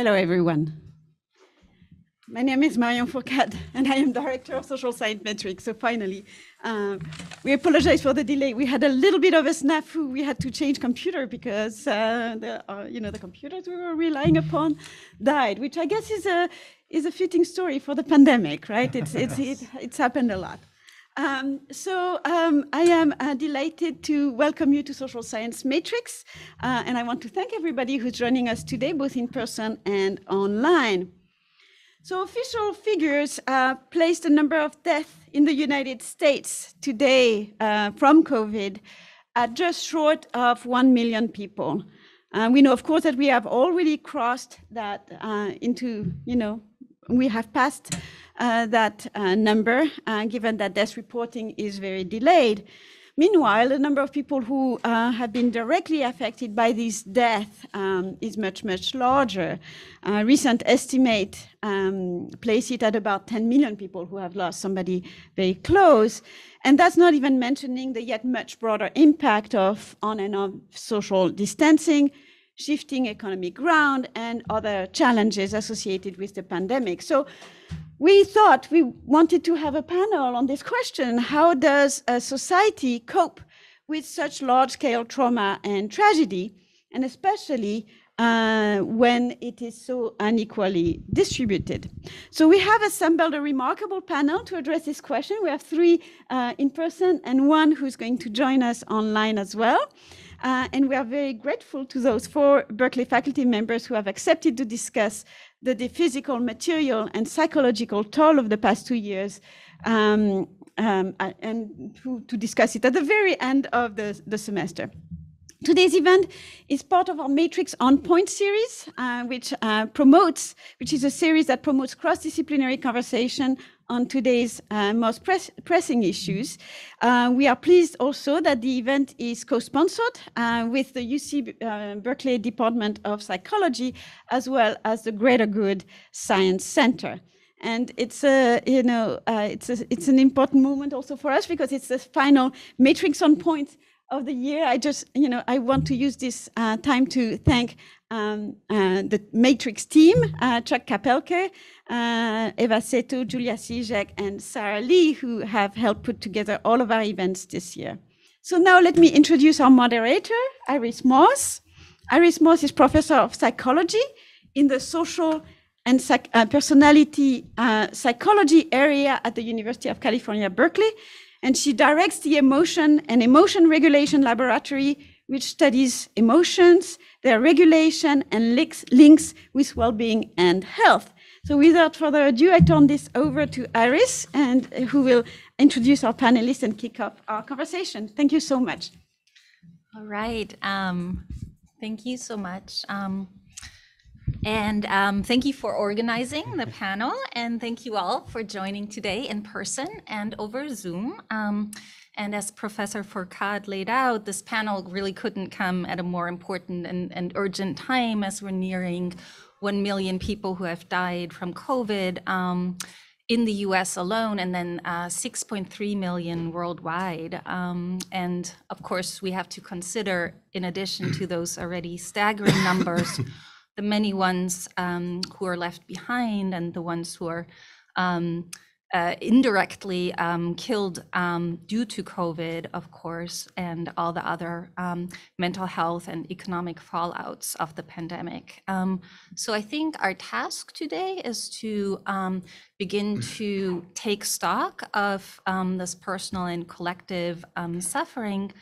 Hello, everyone. My name is Marion Fourcade, and I am Director of Social Science Metrics. So finally, we apologize for the delay. We had a little bit of a snafu. We had to change computer because the computers we were relying upon died, which I guess is a fitting story for the pandemic, right? It's happened a lot. I am delighted to welcome you to Social Science Matrix, and I want to thank everybody who's joining us today, both in person and online. So official figures place the number of deaths in the United States today from COVID at just short of 1 million people. We know, of course, that we have already crossed that we have passed that number, given that death reporting is very delayed. Meanwhile, the number of people who have been directly affected by this death is much, much larger. Recent estimate place it at about 10 million people who have lost somebody very close. And that's not even mentioning the yet much broader impact of on and off social distancing, shifting economic ground, and other challenges associated with the pandemic. So we thought we wanted to have a panel on this question: how does a society cope with such large-scale trauma and tragedy, and especially when it is so unequally distributed? So we have assembled a remarkable panel to address this question. We have 3 in person and 1 who's going to join us online as well. And we are very grateful to those 4 Berkeley faculty members who have accepted to discuss the physical, material, and psychological toll of the past 2 years, and to discuss it at the very end of the semester. Today's event is part of our Matrix On Point series, which is a series that promotes cross-disciplinary conversation on today's most pressing issues. We are pleased also that the event is co-sponsored with the UC Berkeley Department of Psychology, as well as the Greater Good Science Center. And it's an important moment also for us because it's the final Matrix On Point of the year. I want to use this time to thank the Matrix team, Chuck Kapelke, Eva Seto, Julia Sijek, and Sarah Lee, who have helped put together all of our events this year. So now let me introduce our moderator, Iris Moss. Iris Moss is professor of psychology in the social and personality psychology area at the University of California, Berkeley. And she directs the Emotion and Emotion Regulation Laboratory, which studies emotions, their regulation, and links with well-being and health. So without further ado, I turn this over to Iris, and who will introduce our panelists and kick off our conversation. Thank you so much. All right. Thank you so much. Thank you for organizing the panel, and thank you all for joining today in person and over Zoom. And as Professor Fourcade laid out, this panel really couldn't come at a more important and urgent time, as we're nearing 1 million people who have died from COVID in the US alone, and then 6.3 million worldwide. And of course, we have to consider, in addition to those already staggering numbers, the many ones who are left behind and the ones who are indirectly killed due to COVID, of course, and all the other mental health and economic fallouts of the pandemic. So I think our task today is to begin to take stock of this personal and collective suffering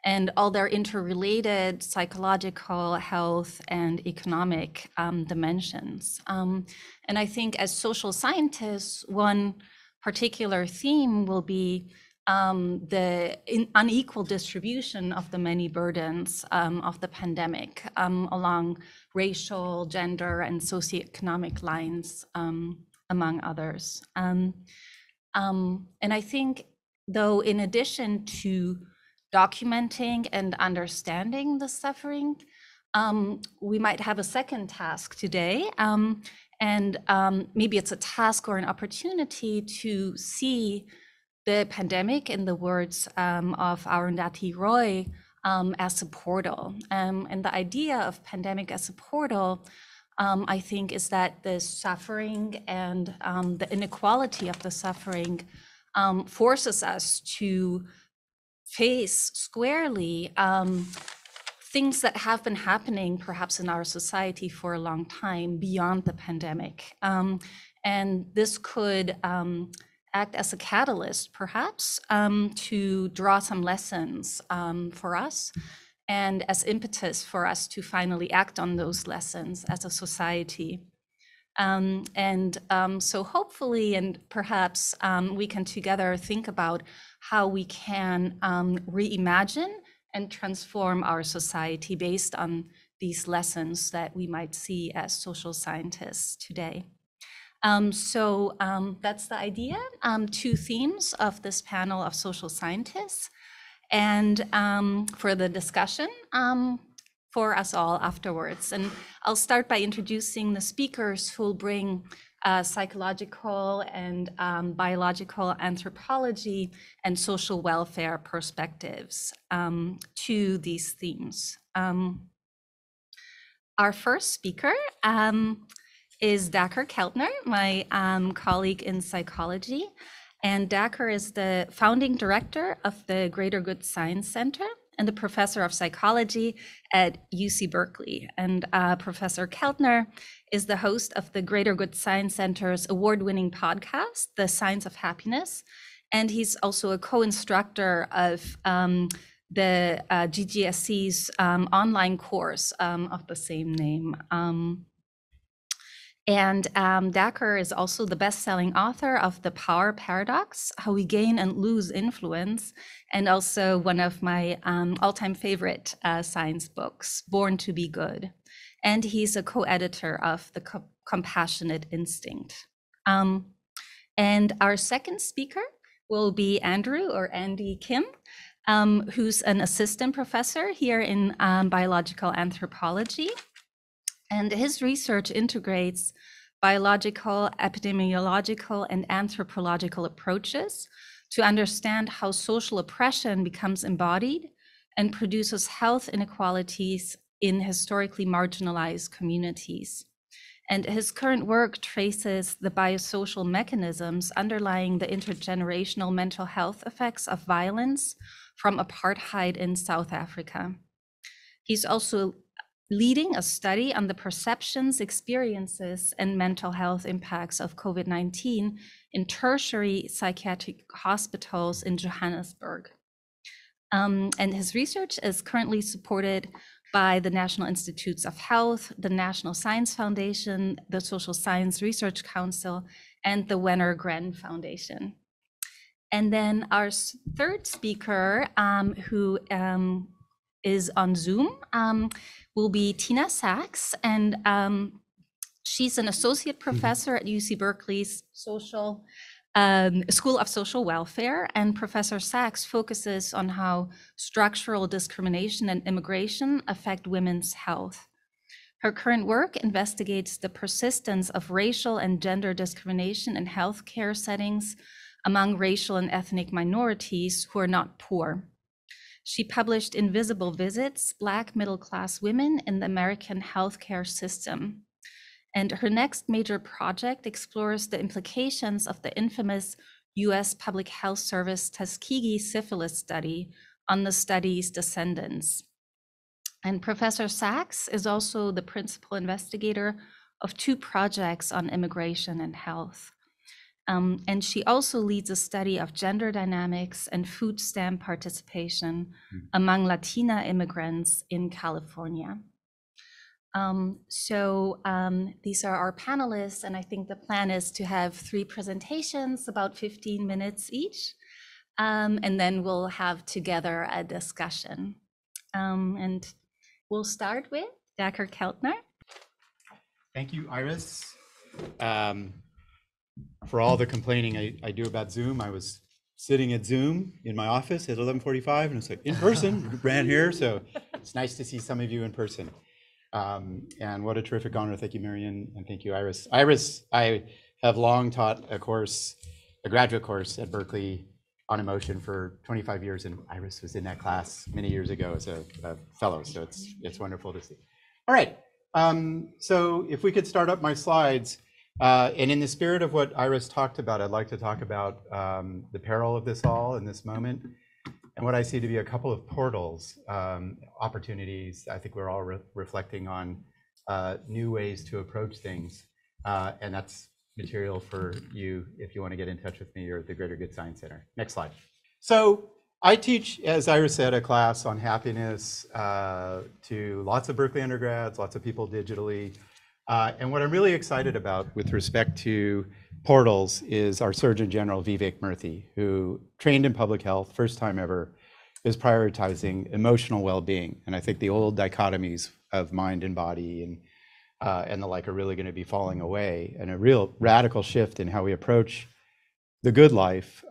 and all their interrelated psychological, health, and economic dimensions. And I think as social scientists, one particular theme will be the unequal distribution of the many burdens of the pandemic along racial, gender, and socioeconomic lines, among others. And I think, though, in addition to documenting and understanding the suffering, we might have a second task today. Maybe it's a task or an opportunity to see the pandemic, in the words of Arundhati Roy, as a portal. And the idea of pandemic as a portal I think, is that the suffering and the inequality of the suffering forces us to face squarely things that have been happening perhaps in our society for a long time beyond the pandemic. And this could act as a catalyst, perhaps, to draw some lessons for us, and as impetus for us to finally act on those lessons as a society. So hopefully, and perhaps we can together think about how we can reimagine and transform our society based on these lessons that we might see as social scientists today. That's the idea, 2 themes of this panel of social scientists, and for the discussion for us all afterwards. And I'll start by introducing the speakers who will bring psychological and biological anthropology and social welfare perspectives to these themes. Our first speaker is Dacher Keltner, my colleague in psychology. And Dacher is the founding director of the Greater Good Science Center and a professor of psychology at UC Berkeley. And Professor Keltner is the host of the Greater Good Science Center's award-winning podcast, The Science of Happiness. And he's also a co-instructor of the GGSC's online course of the same name. Dacher is also the best-selling author of The Power Paradox, How We Gain and Lose Influence, and also one of my all-time favorite science books, Born to be Good. And he's a co-editor of The Compassionate Instinct. And our second speaker will be Andrew, or Andy Kim, who's an assistant professor here in biological anthropology. And his research integrates biological, epidemiological, and anthropological approaches to understand how social oppression becomes embodied and produces health inequalities in historically marginalized communities. And his current work traces the biosocial mechanisms underlying the intergenerational mental health effects of violence from apartheid in South Africa. He's also leading a study on the perceptions, experiences, and mental health impacts of COVID-19 in tertiary psychiatric hospitals in Johannesburg. And his research is currently supported by the National Institutes of Health, the National Science Foundation, the Social Science Research Council, and the Wenner-Gren Foundation. And then our third speaker, who is on Zoom, will be Tina Sachs, and she's an associate professor at UC Berkeley's School of Social Welfare, and Professor Sachs focuses on how structural discrimination and immigration affect women's health. Her current work investigates the persistence of racial and gender discrimination in healthcare settings among racial and ethnic minorities who are not poor. She published Invisible Visits, Black Middle-Class Women in the American Healthcare System. And her next major project explores the implications of the infamous US Public Health Service Tuskegee syphilis study on the study's descendants. And Professor Sachs is also the principal investigator of 2 projects on immigration and health. And she also leads a study of gender dynamics and food stamp participation among Latina immigrants in California. These are our panelists, and I think the plan is to have 3 presentations, about 15 minutes each, and then we'll have together a discussion. And we'll start with Dacher Keltner. Thank you, Iris. For all the complaining I do about Zoom, I was sitting at Zoom in my office at 11:45, and it's like in person, ran here, so it's nice to see some of you in person. And what a terrific honor. Thank you, Marian, and thank you, Iris. Iris, I have long taught a graduate course at Berkeley on emotion for 25 years, and Iris was in that class many years ago as a fellow, so it's wonderful to see. All right, So if we could start up my slides, and in the spirit of what Iris talked about, I'd like to talk about the peril of this all in this moment, and what I see to be a couple of portals, opportunities. I think we're all reflecting on new ways to approach things, and that's material for you if you want to get in touch with me or the Greater Good Science Center. Next slide. So I teach, as Iris said, a class on happiness to lots of Berkeley undergrads, lots of people digitally. And what I'm really excited about with respect to portals is our Surgeon General, Vivek Murthy, who trained in public health, first time ever, is prioritizing emotional well-being. And I think the old dichotomies of mind and body and the like are really going to be falling away, and a real radical shift in how we approach the good life,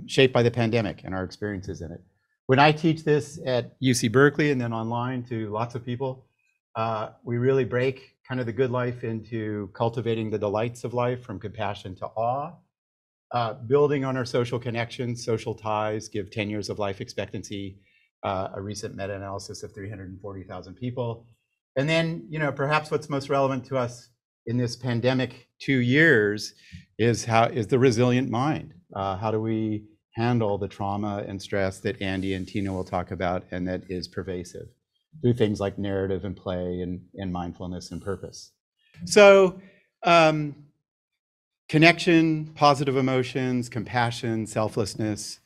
shaped by the pandemic and our experiences in it. When I teach this at UC Berkeley and then online to lots of people, we really break kind of the good life into cultivating the delights of life, from compassion to awe, building on our social connections, social ties, give 10 years of life expectancy, a recent meta-analysis of 340,000 people. And then, perhaps what's most relevant to us in this pandemic 2 years is the resilient mind. How do we handle the trauma and stress that Andy and Tina will talk about, and that is pervasive through things like narrative and play and mindfulness and purpose. So connection, positive emotions, compassion, selflessness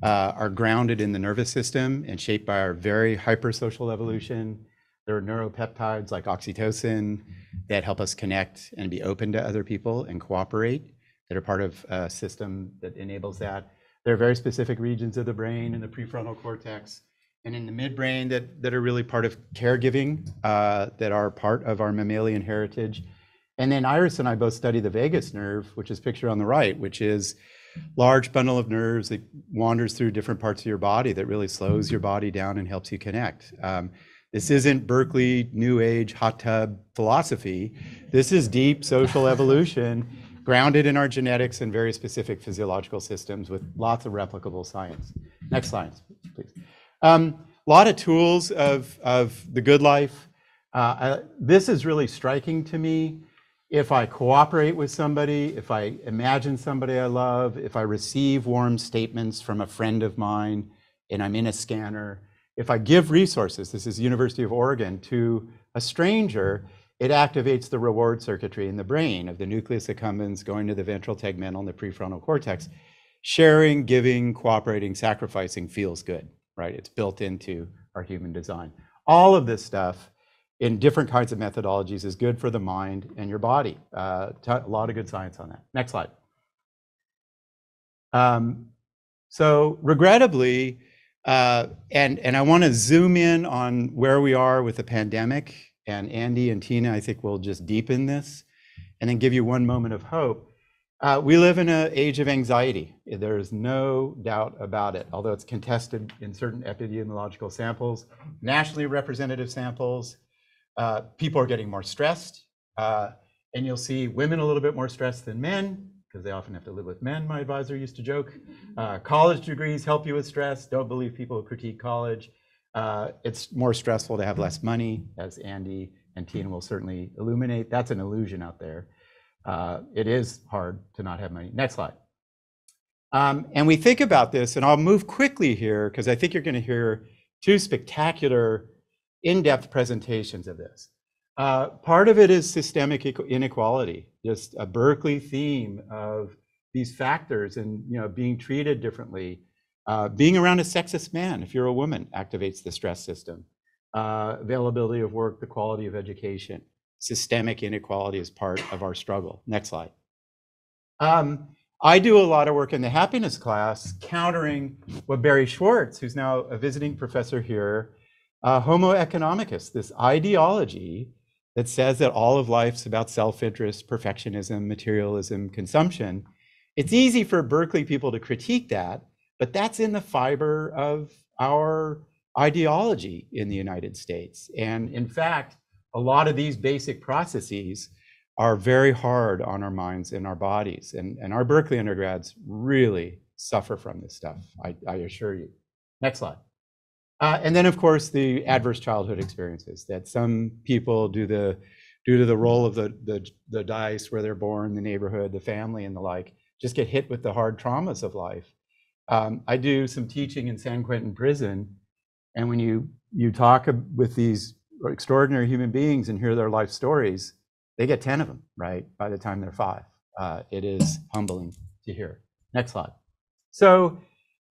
are grounded in the nervous system and shaped by our very hypersocial evolution. There are neuropeptides like oxytocin that help us connect and be open to other people and cooperate, that are part of a system that enables that. There are very specific regions of the brain in the prefrontal cortex and in the midbrain that are really part of caregiving, that are part of our mammalian heritage. And then Iris and I both study the vagus nerve, which is pictured on the right, which is large bundle of nerves that wanders through different parts of your body that really slows your body down and helps you connect. This isn't Berkeley New Age hot tub philosophy. This is deep social evolution grounded in our genetics and very specific physiological systems with lots of replicable science. Next slide, please. A lot of tools of the good life. This is really striking to me. If I cooperate with somebody, if I imagine somebody I love, if I receive warm statements from a friend of mine and I'm in a scanner, if I give resources, this is University of Oregon, to a stranger, it activates the reward circuitry in the brain of the nucleus accumbens going to the ventral tegmental and the prefrontal cortex. Sharing, giving, cooperating, sacrificing feels good, right? It's built into our human design. All of this stuff in different kinds of methodologies is good for the mind and your body. A lot of good science on that. Next slide. So regrettably, and I want to zoom in on where we are with the pandemic, and Andy and Tina, I think, will just deepen this and then give you one moment of hope. We live in an age of anxiety. There is no doubt about it, although it's contested in certain epidemiological samples, nationally representative samples. People are getting more stressed, and you'll see women a little bit more stressed than men, because they often have to live with men, my advisor used to joke. College degrees help you with stress. Don't believe people who critique college. It's more stressful to have less money, as Andy and Tina will certainly illuminate. That's an illusion out there. It is hard to not have money. Next slide. And we think about this, and I'll move quickly here, because I think you're going to hear two spectacular in-depth presentations of this. Part of it is systemic inequality, just a Berkeley theme of these factors and being treated differently. Being around a sexist man, if you're a woman, activates the stress system. Availability of work, the quality of education. Systemic inequality is part of our struggle. Next slide. I do a lot of work in the happiness class countering what Barry Schwartz, who's now a visiting professor here, Homo economicus, this ideology that says that all of life's about self-interest, perfectionism, materialism, consumption. It's easy for Berkeley people to critique that, but that's in the fiber of our ideology in the United States. And in fact, a lot of these basic processes are very hard on our minds and our bodies. And our Berkeley undergrads really suffer from this stuff, I assure you. Next slide. And then, of course, the adverse childhood experiences that some people do the due to the role of the dice, where they're born, the neighborhood, the family, and the like, just get hit with the hard traumas of life. I do some teaching in San Quentin prison, and when you talk with these extraordinary human beings and hear their life stories, they get 10 of them, right, by the time they're 5. It is humbling to hear. Next slide. So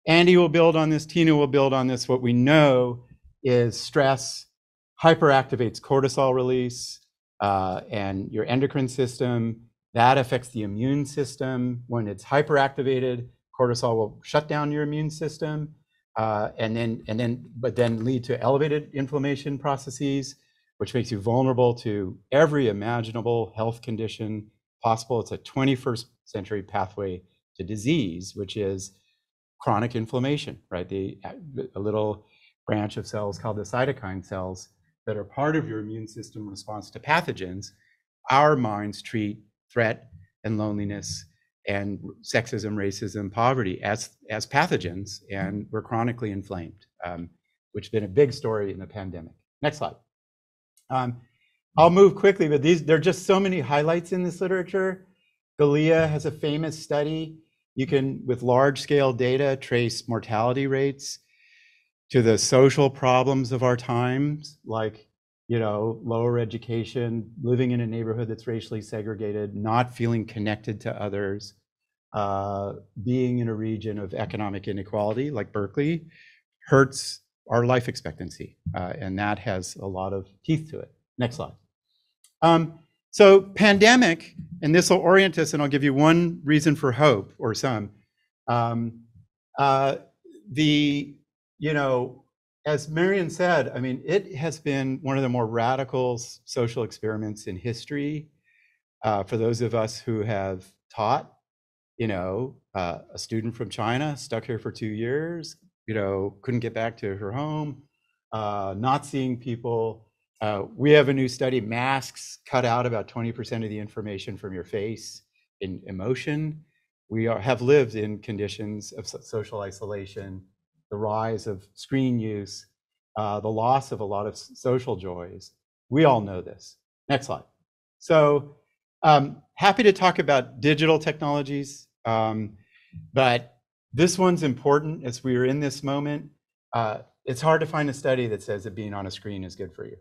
Andy will build on this, Tina will build on this. What we know is stress hyperactivates cortisol release and your endocrine system. That affects the immune system. When it's hyperactivated, cortisol will shut down your immune system but then lead to elevated inflammation processes, which makes you vulnerable to every imaginable health condition possible. It's a 21st century pathway to disease, which is chronic inflammation, right? A little branch of cells called the cytokine cells that are part of your immune system response to pathogens. Our minds treat threat and loneliness and sexism, racism, poverty as pathogens, and we're chronically inflamed, which has been a big story in the pandemic. Next slide. I'll move quickly, but there are just so many highlights in this literature. Galea has a famous study. You can, with large-scale data, trace mortality rates to the social problems of our times, like, lower education, living in a neighborhood that's racially segregated, not feeling connected to others, being in a region of economic inequality like Berkeley hurts our life expectancy, and that has a lot of teeth to it. Next slide. So pandemic, and this will orient us, and I'll give you one reason for hope, or some. As Marion said, I mean, it has been one of the more radical social experiments in history. For those of us who have taught, a student from China stuck here for 2 years, couldn't get back to her home, not seeing people. We have a new study, masks cut out about 20% of the information from your face in emotion. We have lived in conditions of social isolation, the rise of screen use, the loss of a lot of social joys. We all know this. Next slide. So happy to talk about digital technologies, but this one's important as we are in this moment. It's hard to find a study that says that being on a screen is good for you.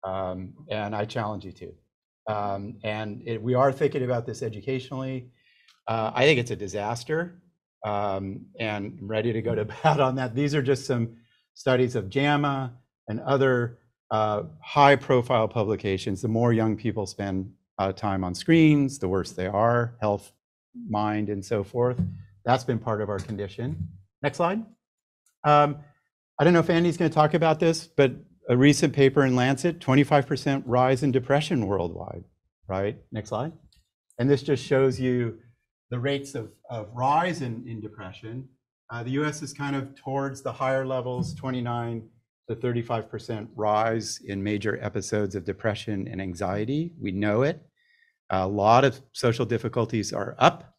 And I challenge you to. We are thinking about this educationally. I think it's a disaster, and I'm ready to go to bat on that. These are just some studies of JAMA and other high-profile publications. The more young people spend time on screens, the worse they are, health, mind, and so forth. That's been part of our condition. Next slide. I don't know if Andy's going to talk about this, but a recent paper in Lancet, 25% rise in depression worldwide, right? Next slide. And this just shows you the rates of rise in depression. The US is kind of towards the higher levels, 29 to 35% rise in major episodes of depression and anxiety. We know it. A lot of social difficulties are up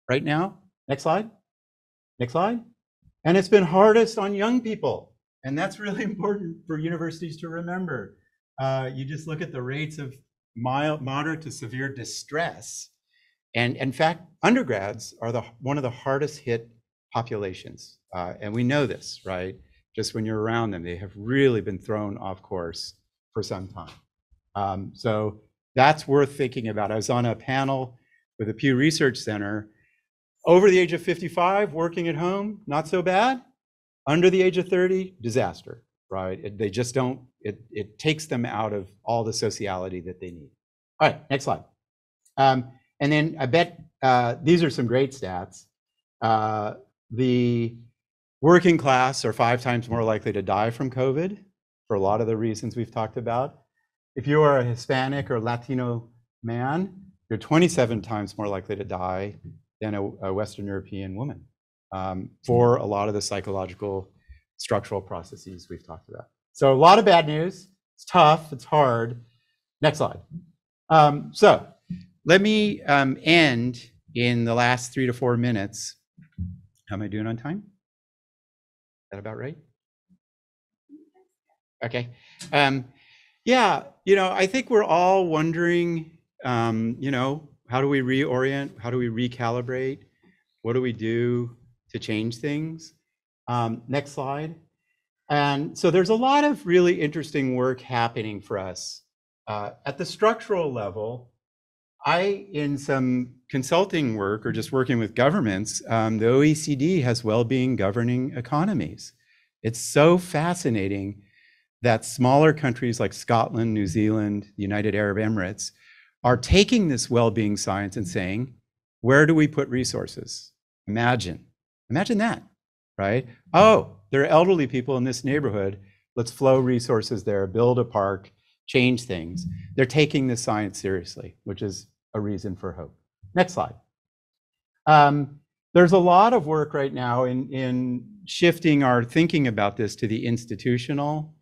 right now. Next slide. Next slide. And it's been hardest on young people. And that's really important for universities to remember. You just look at the rates of moderate to severe distress. And in fact, undergrads are one of the hardest hit populations. And we know this, right? Just when you're around them, they have really been thrown off course for some time. So that's worth thinking about. I was on a panel with the Pew Research Center. Over the age of 55, working at home, not so bad. Under the age of 30, disaster, right? They just don't, it takes them out of all the sociality that they need. All right, next slide. And then I bet these are some great stats. The working class are 5 times more likely to die from COVID for a lot of the reasons we've talked about. If you are a Hispanic or Latino man, you're 27 times more likely to die than a Western European woman. For a lot of the psychological structural processes we've talked about. So a lot of bad news. It's tough, it's hard. Next slide. So let me end in the last 3 to 4 minutes. How am I doing on time? Is that about right? Okay. Yeah, I think we're all wondering, how do we reorient? How do we recalibrate? What do we do to change things? Next slide. And so there's a lot of really interesting work happening for us. At the structural level, in some consulting work or just working with governments, the OECD has well-being governing economies. It's so fascinating that smaller countries like Scotland, New Zealand, the United Arab Emirates are taking this well-being science and saying, where do we put resources? Imagine that, right? Oh, there are elderly people in this neighborhood. Let's flow resources there, build a park, change things. They're taking this science seriously, which is a reason for hope. Next slide. There's a lot of work right now in shifting our thinking about this to the institutional.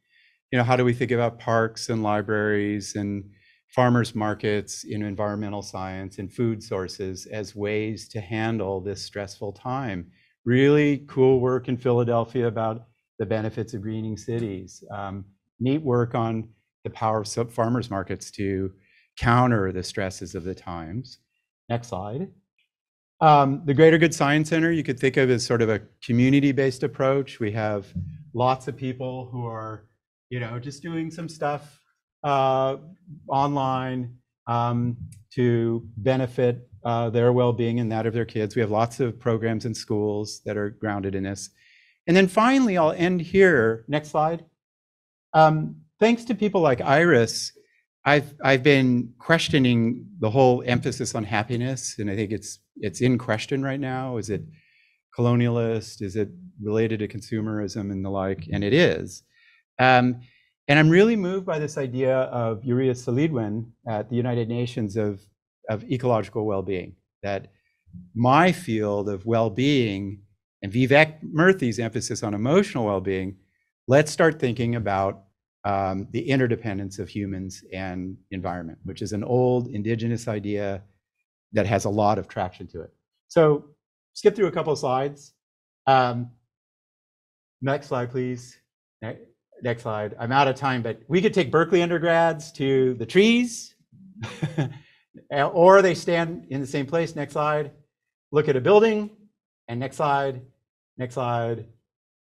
How do we think about parks and libraries and farmers markets in environmental science and food sources as ways to handle this stressful time? Really cool work in Philadelphia about the benefits of greening cities. Neat work on the power of farmers markets to counter the stresses of the times. Next slide. The Greater Good Science Center, you could think of as sort of a community-based approach. We have lots of people who are, just doing some stuff online to benefit their well-being and that of their kids. We have lots of programs in schools that are grounded in this. And then finally, I'll end here. Next slide. Thanks to people like Iris, I've been questioning the whole emphasis on happiness, and I think it's in question right now. Is it colonialist? Is it related to consumerism and the like? And it is. And I'm really moved by this idea of Uriah Salidwin at the United Nations of ecological well-being, that my field of well-being and Vivek Murthy's emphasis on emotional well-being, let's start thinking about the interdependence of humans and environment, which is an old indigenous idea that has a lot of traction to it. So skip through a couple of slides. Next slide, please. Next slide. I'm out of time, but we could take Berkeley undergrads to the trees, or they stand in the same place. Next slide. Look at a building, and next slide, next slide,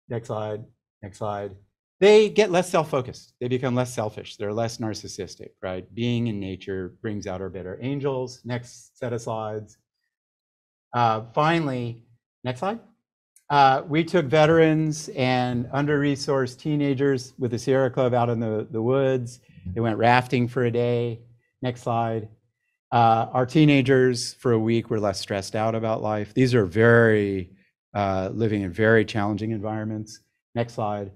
next slide, next slide. They get less self-focused. They become less selfish. They're less narcissistic, right? Being in nature brings out our better angels. Next set of slides. Finally, next slide. We took veterans and under-resourced teenagers with the Sierra Club out in the woods. They went rafting for a day. Next slide. Our teenagers for a week were less stressed out about life. These are living in very challenging environments. Next slide.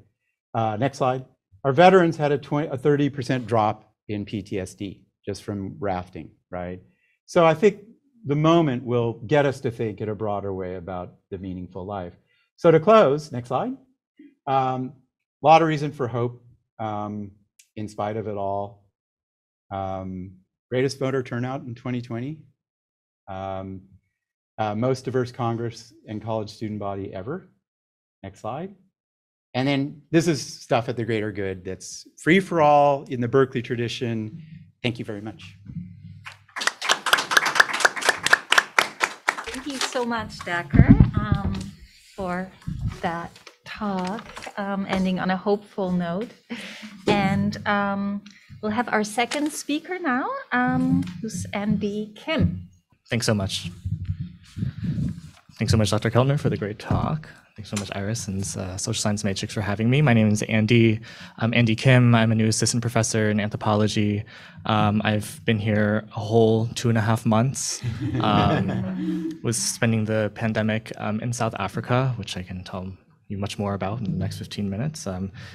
Next slide. Our veterans had a 30% drop in PTSD just from rafting, right? So I think the moment will get us to think in a broader way about the meaningful life. So to close, next slide. A lot of reason for hope in spite of it all. Greatest voter turnout in 2020. Most diverse Congress and college student body ever. Next slide. And then this is stuff at the greater good that's free for all in the Berkeley tradition. Thank you very much. Thank you so much, Dacher, for that talk, ending on a hopeful note. And we'll have our second speaker now, who's Andy Kim. Thanks so much. Thanks so much, Dr. Keltner, for the great talk. Thanks so much, Iris and Social Science Matrix for having me. My name is Andy. I'm Andy Kim. I'm a new assistant professor in anthropology. I've been here a whole 2.5 months. Was spending the pandemic in South Africa, which I can tell you much more about in the next 15 minutes.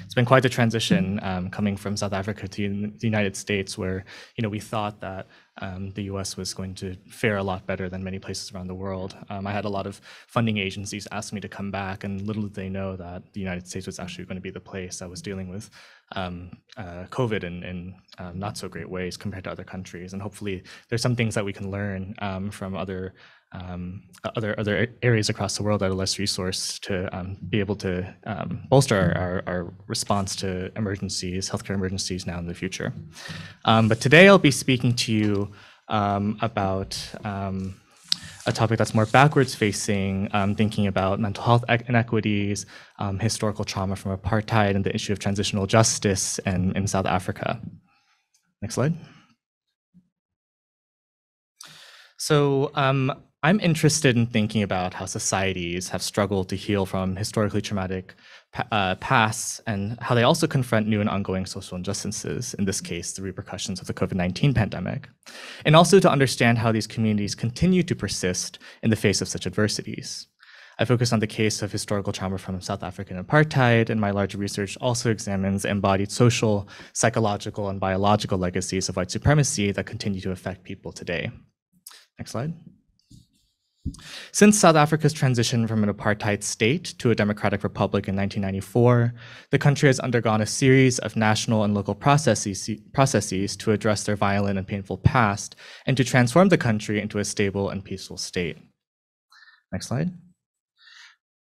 It's been quite the transition coming from South Africa to the United States, where we thought that the US was going to fare a lot better than many places around the world. I had a lot of funding agencies ask me to come back, and little did they know that the United States was actually going to be the place that was dealing with COVID in not so great ways compared to other countries. And hopefully there's some things that we can learn from other areas across the world that are less resourced to be able to bolster our response to emergencies, healthcare emergencies now and in the future. But today I'll be speaking to you about a topic that's more backwards facing, thinking about mental health inequities, historical trauma from apartheid, and the issue of transitional justice in South Africa. Next slide. So I'm interested in thinking about how societies have struggled to heal from historically traumatic pasts and how they also confront new and ongoing social injustices, in this case, the repercussions of the COVID-19 pandemic, and also to understand how these communities continue to persist in the face of such adversities. I focus on the case of historical trauma from South African apartheid, and my larger research also examines embodied social, psychological, and biological legacies of white supremacy that continue to affect people today. Next slide. Since South Africa's transition from an apartheid state to a democratic republic in 1994, the country has undergone a series of national and local processes to address their violent and painful past and to transform the country into a stable and peaceful state. Next slide.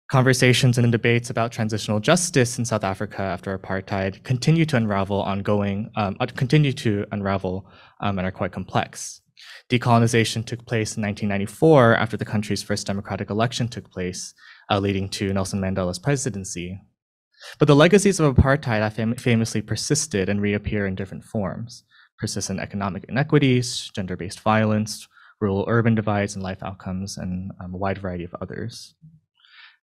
Conversations and debates about transitional justice in South Africa after apartheid continue to unravel and are quite complex. Decolonization took place in 1994 after the country's first democratic election took place, leading to Nelson Mandela's presidency. But the legacies of apartheid have famously persisted and reappear in different forms: persistent economic inequities, gender-based violence, rural-urban divides and life outcomes, and a wide variety of others.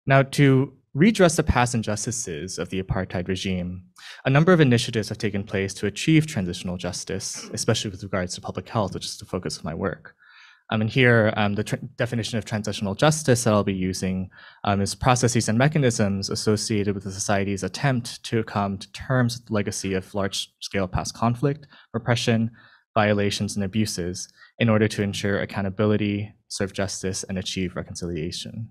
Now, to redress the past injustices of the apartheid regime, a number of initiatives have taken place to achieve transitional justice, especially with regards to public health, which is the focus of my work. And here, the definition of transitional justice that I'll be using is processes and mechanisms associated with the society's attempt to come to terms with the legacy of large-scale past conflict, repression, violations, and abuses in order to ensure accountability, serve justice, and achieve reconciliation.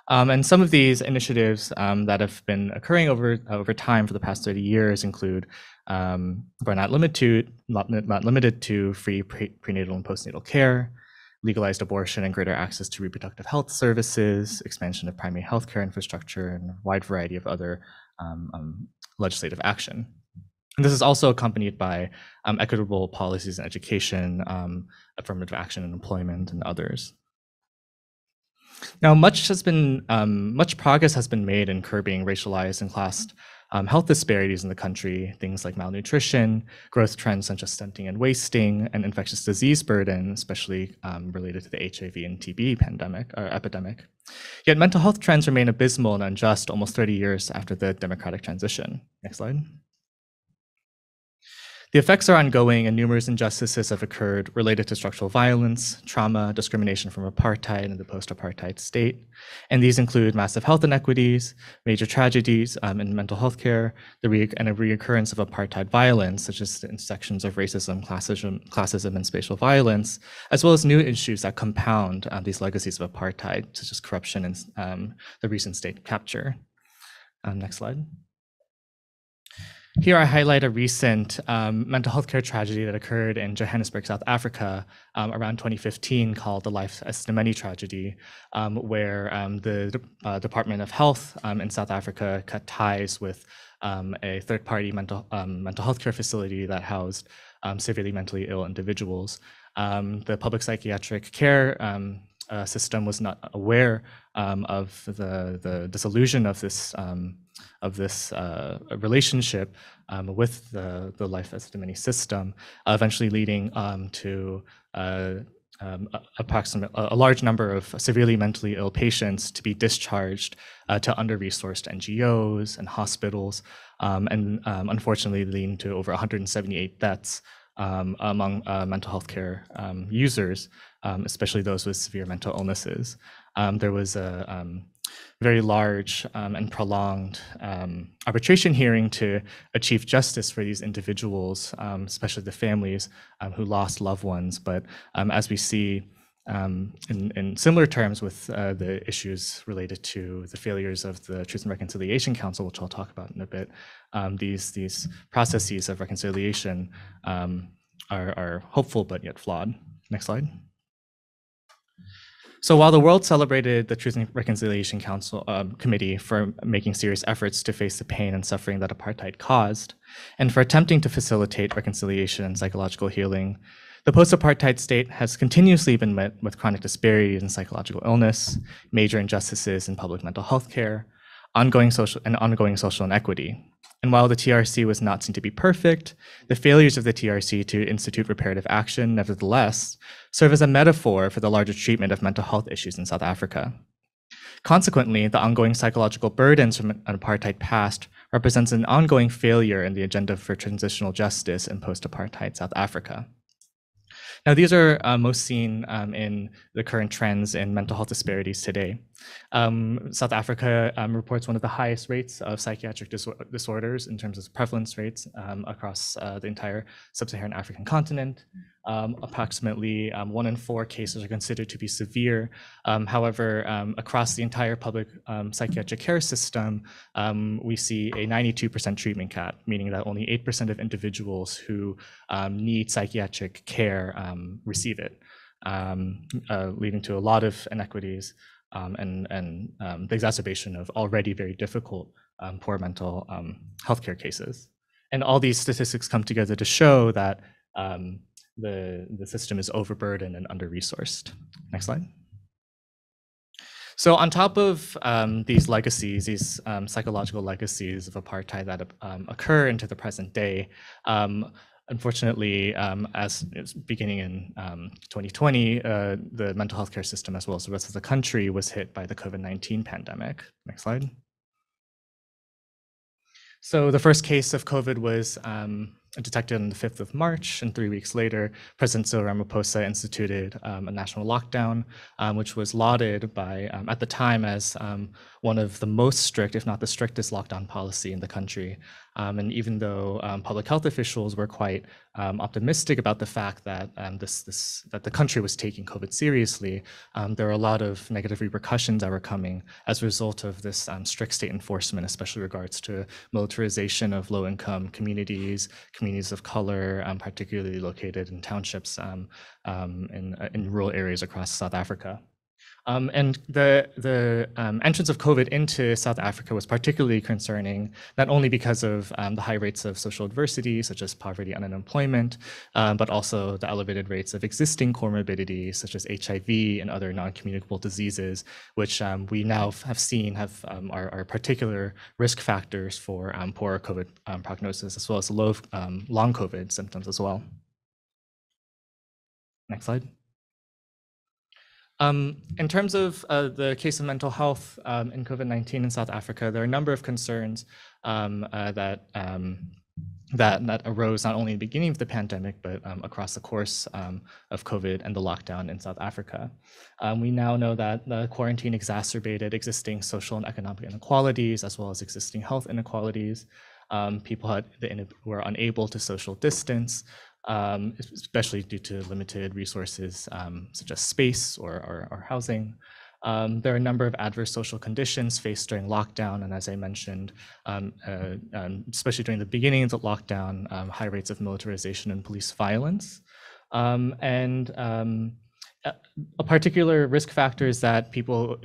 And some of these initiatives that have been occurring over time for the past 30 years include, but not limited to free prenatal and postnatal care, legalized abortion and greater access to reproductive health services, expansion of primary healthcare infrastructure, and a wide variety of other legislative action. And this is also accompanied by equitable policies in education, affirmative action in employment, and others. Now, much progress has been made in curbing racialized and classed health disparities in the country, things like malnutrition, growth trends such as stunting and wasting, and infectious disease burden, especially related to the HIV and TB epidemic. Yet mental health trends remain abysmal and unjust almost 30 years after the democratic transition. Next slide. The effects are ongoing and numerous injustices have occurred related to structural violence, trauma, discrimination from apartheid and the post-apartheid state. And these include massive health inequities, major tragedies in mental health care, and a reoccurrence of apartheid violence, such as the intersections of racism, classism, and spatial violence, as well as new issues that compound these legacies of apartheid, such as corruption and the recent state capture. Next slide. Here I highlight a recent mental health care tragedy that occurred in Johannesburg, South Africa around 2015 called the Life Esidimeni tragedy, where the Department of Health in South Africa cut ties with a third-party mental health care facility that housed severely mentally ill individuals. The public psychiatric care system was not aware of the dissolution of this relationship with the Life Esidimeni system, eventually leading to a large number of severely mentally ill patients to be discharged to under-resourced NGOs and hospitals, and unfortunately leading to over 178 deaths among mental health care users, especially those with severe mental illnesses. There was very large and prolonged arbitration hearing to achieve justice for these individuals, especially the families who lost loved ones. But as we see in similar terms with the issues related to the failures of the Truth and Reconciliation Council, which I'll talk about in a bit, these processes of reconciliation are hopeful but yet flawed. Next slide. So while the world celebrated the Truth and Reconciliation Council Committee for making serious efforts to face the pain and suffering that apartheid caused, and for attempting to facilitate reconciliation and psychological healing, the post-apartheid state has continuously been met with chronic disparities in psychological illness, major injustices in public mental health care, ongoing social inequity. And while the TRC was not seen to be perfect, the failures of the TRC to institute reparative action, nevertheless, serve as a metaphor for the larger treatment of mental health issues in South Africa. Consequently, the ongoing psychological burdens from an apartheid past represents an ongoing failure in the agenda for transitional justice in post-apartheid South Africa. Now, these are most seen in the current trends in mental health disparities today. South Africa reports one of the highest rates of psychiatric disorders in terms of prevalence rates across the entire sub-Saharan African continent. Approximately 1 in 4 cases are considered to be severe. However, across the entire public psychiatric care system, we see a 92% treatment cap, meaning that only 8% of individuals who need psychiatric care receive it, leading to a lot of inequities and the exacerbation of already very difficult poor mental healthcare cases. And all these statistics come together to show that the system is overburdened and under-resourced. Next slide. So on top of these legacies, these psychological legacies of apartheid that occur into the present day, unfortunately, as it's beginning in 2020, the mental health care system, as well as the rest of the country, was hit by the COVID-19 pandemic. Next slide. So the first case of COVID was detected on the 5th of March, and 3 weeks later, President Cyril Ramaphosa instituted a national lockdown, which was lauded by, at the time, as one of the most strict, if not the strictest lockdown policy in the country. And even though public health officials were quite optimistic about the fact that that the country was taking COVID seriously, there were a lot of negative repercussions that were coming as a result of this strict state enforcement, especially regards to militarization of low-income communities of color, particularly located in townships in rural areas across South Africa. And the entrance of COVID into South Africa was particularly concerning, not only because of the high rates of social adversity, such as poverty and unemployment, but also the elevated rates of existing comorbidities, such as HIV and other non-communicable diseases, which we now have seen are particular risk factors for poor COVID prognosis, as well as long COVID symptoms as well. Next slide. In terms of the case of mental health in COVID-19 in South Africa, there are a number of concerns that arose not only in the beginning of the pandemic, but across the course of COVID and the lockdown in South Africa. We now know that the quarantine exacerbated existing social and economic inequalities, as well as existing health inequalities. People were unable to social distance, especially due to limited resources such as space or housing. There are a number of adverse social conditions faced during lockdown, and as I mentioned, especially during the beginning of the lockdown, high rates of militarization and police violence. A particular risk factors that people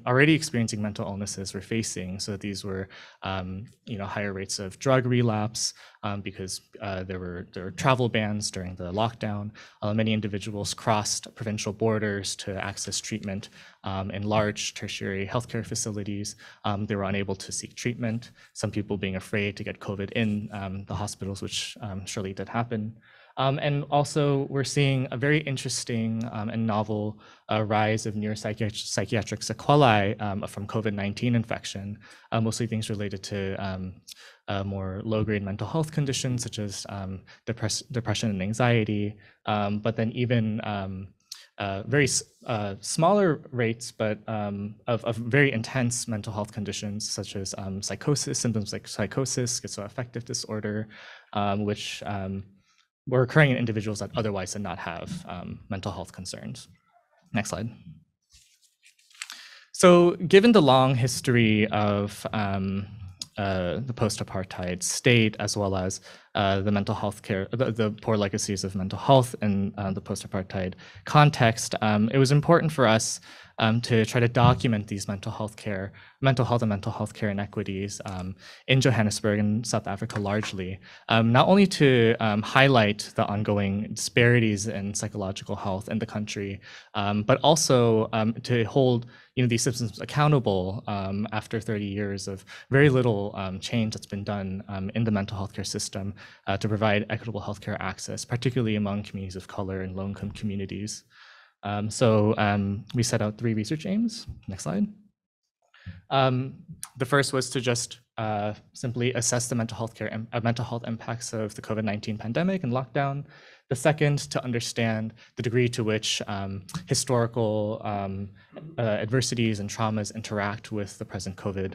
already experiencing mental illnesses were facing. So these were, higher rates of drug relapse because there were travel bans during the lockdown. Many individuals crossed provincial borders to access treatment in large tertiary healthcare facilities. They were unable to seek treatment. Some people being afraid to get COVID in the hospitals, which surely did happen. And also, we're seeing a very interesting and novel rise of neuropsychiatric sequelae from COVID-19 infection, mostly things related to more low-grade mental health conditions such as depression and anxiety, but then even very smaller rates, but of very intense mental health conditions such as psychosis, symptoms like psychosis, schizoaffective disorder, which were occurring in individuals that otherwise did not have mental health concerns. Next slide. So given the long history of the post-apartheid state, as well as the mental health care, the poor legacies of mental health in the post-apartheid context, it was important for us to try to document these mental health and mental health care inequities in Johannesburg and South Africa largely, not only to highlight the ongoing disparities in psychological health in the country, but also to hold these systems accountable after 30 years of very little change that's been done in the mental health care system to provide equitable healthcare access, particularly among communities of color and low-income communities. So we set out 3 research aims. Next slide. The first was to just simply assess the mental health impacts of the COVID-19 pandemic and lockdown. The second, to understand the degree to which historical adversities and traumas interact with the present COVID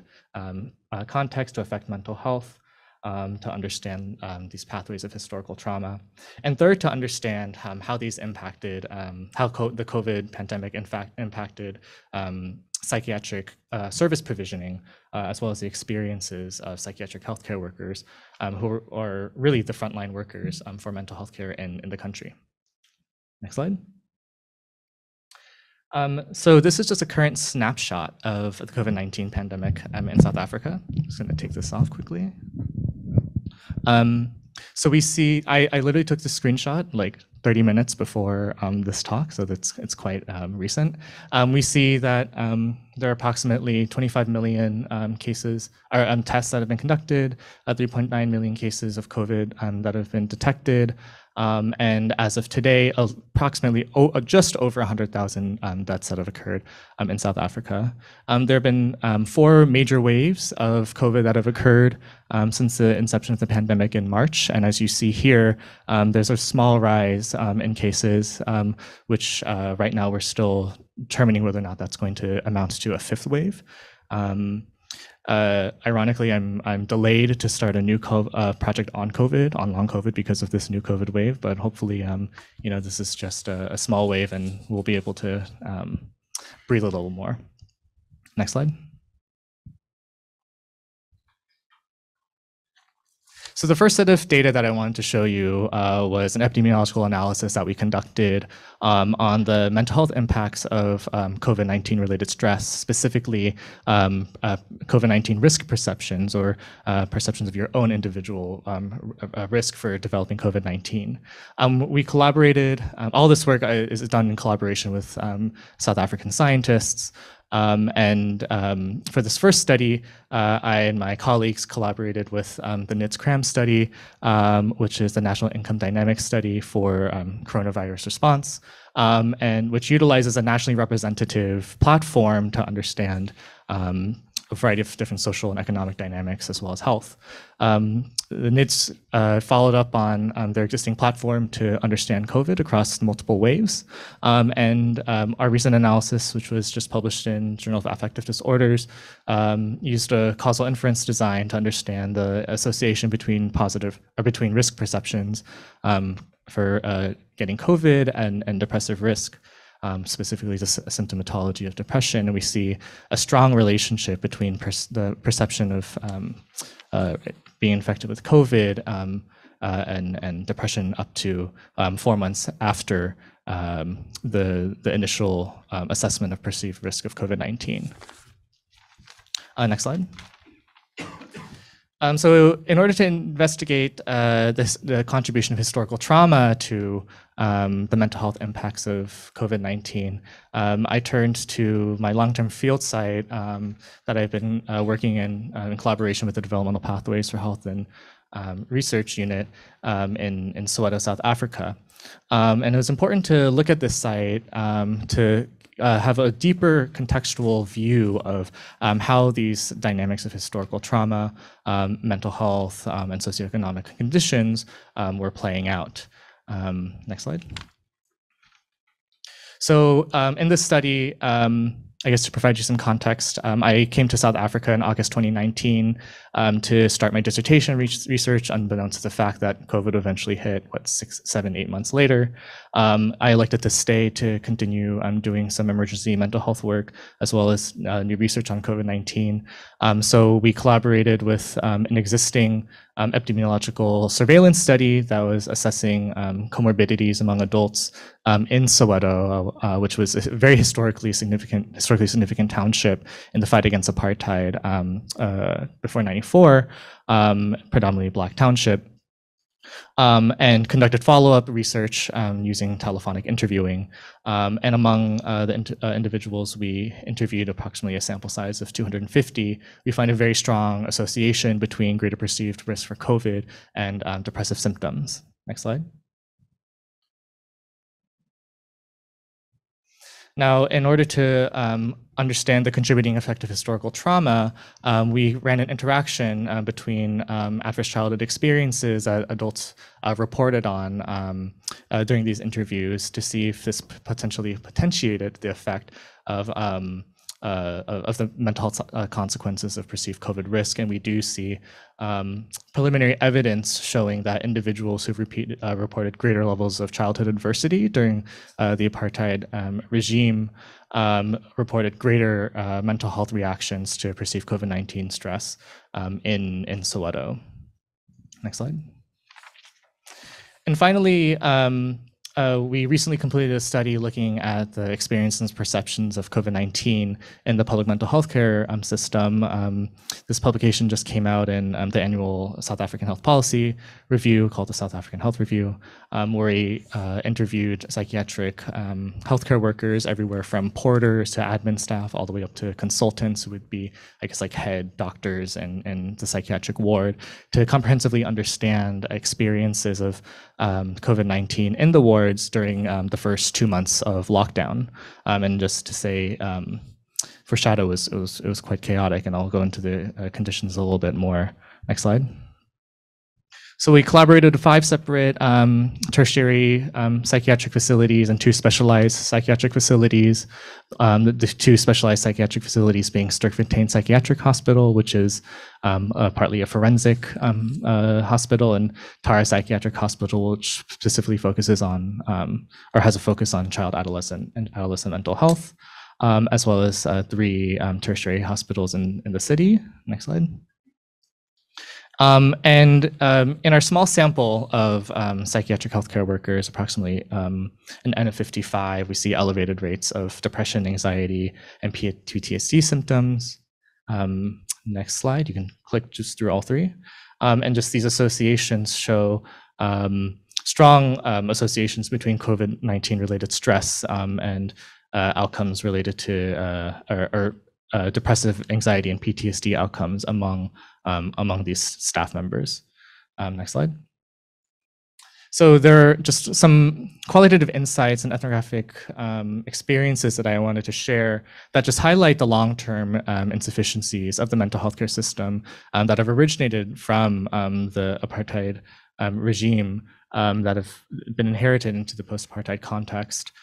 context to affect mental health. To understand these pathways of historical trauma. And third, to understand how these impacted, the COVID pandemic in fact impacted psychiatric service provisioning, as well as the experiences of psychiatric healthcare workers who are really the frontline workers for mental health care in the country. Next slide. So this is just a current snapshot of the COVID-19 pandemic in South Africa. I'm just going to take this off quickly. So we see, I literally took this screenshot like 30 minutes before this talk, so it's quite recent. We see that there are approximately 25 million cases or tests that have been conducted, 3.9 million cases of COVID that have been detected. And as of today, approximately just over 100,000 deaths that have occurred in South Africa. There have been 4 major waves of COVID that have occurred since the inception of the pandemic in March. And as you see here, there's a small rise in cases, which right now we're still determining whether or not that's going to amount to a 5th wave. Ironically, I'm delayed to start a new project on long COVID because of this new COVID wave, but hopefully, this is just a small wave and we'll be able to breathe a little more. Next slide. So the first set of data that I wanted to show you was an epidemiological analysis that we conducted on the mental health impacts of COVID-19 related stress, specifically COVID-19 risk perceptions or perceptions of your own individual risk for developing COVID-19. We collaborated, all this work is done in collaboration with South African scientists. For this first study, I and my colleagues collaborated with the NIDS-CRAM study, which is the National Income Dynamics Study for coronavirus response, and which utilizes a nationally representative platform to understand a variety of different social and economic dynamics as well as health. The NIDS followed up on their existing platform to understand COVID across multiple waves. Our recent analysis, which was just published in Journal of Affective Disorders, used a causal inference design to understand the association between between risk perceptions for getting COVID and depressive risk. Specifically the symptomatology of depression, and we see a strong relationship between the perception of being infected with COVID and depression up to 4 months after the initial assessment of perceived risk of COVID-19. Next slide. So in order to investigate the contribution of historical trauma to the mental health impacts of COVID-19, I turned to my long-term field site that I've been working in collaboration with the Developmental Pathways for Health and Research Unit in Soweto, South Africa. And it was important to look at this site to have a deeper contextual view of how these dynamics of historical trauma, mental health, and socioeconomic conditions were playing out. Next slide. So in this study, I guess to provide you some context, I came to South Africa in August 2019 to start my dissertation research, unbeknownst to the fact that COVID eventually hit, 6, 7, 8 months later. I elected to stay to continue doing some emergency mental health work, as well as new research on COVID-19. So we collaborated with an existing epidemiological surveillance study that was assessing comorbidities among adults in Soweto, which was a very historically significant township in the fight against apartheid before '94, predominantly Black township. And conducted follow-up research using telephonic interviewing. And among the individuals we interviewed, approximately a sample size of 250, we find a very strong association between greater perceived risk for COVID and depressive symptoms. Next slide. Now, in order to understand the contributing effect of historical trauma, we ran an interaction between adverse childhood experiences that adults reported on during these interviews to see if this potentially potentiated the effect of the mental health consequences of perceived COVID risk. And we do see preliminary evidence showing that individuals who've reported greater levels of childhood adversity during the apartheid regime reported greater mental health reactions to perceived COVID-19 stress in Soweto. Next slide. And finally, we recently completed a study looking at the experiences and perceptions of COVID-19 in the public mental health care system. This publication just came out in the annual South African Health Policy Review called the South African Health Review, where we interviewed psychiatric healthcare workers everywhere from porters to admin staff all the way up to consultants who would be, I guess, like head doctors in the psychiatric ward to comprehensively understand experiences of COVID-19 in the wards during the first 2 months of lockdown. And just to say, foreshadow, it was quite chaotic, and I'll go into the conditions a little bit more. Next slide. So we collaborated with 5 separate tertiary psychiatric facilities and 2 specialized psychiatric facilities. The 2 specialized psychiatric facilities being Sterkfontein Psychiatric Hospital, which is partly a forensic hospital, and Tara Psychiatric Hospital, which specifically focuses on, or has a focus on child, adolescent, and adolescent mental health, as well as 3 tertiary hospitals in the city. Next slide. In our small sample of psychiatric healthcare workers, approximately an N of 55, we see elevated rates of depression, anxiety, and PTSD symptoms. Next slide, you can click just through all 3. And just these associations show strong associations between COVID-19 related stress and outcomes related to depressive anxiety and PTSD outcomes among these staff members. Next slide. So there are just some qualitative insights and ethnographic experiences that I wanted to share that just highlight the long-term insufficiencies of the mental health care system that have originated from the apartheid regime that have been inherited into the post-apartheid context.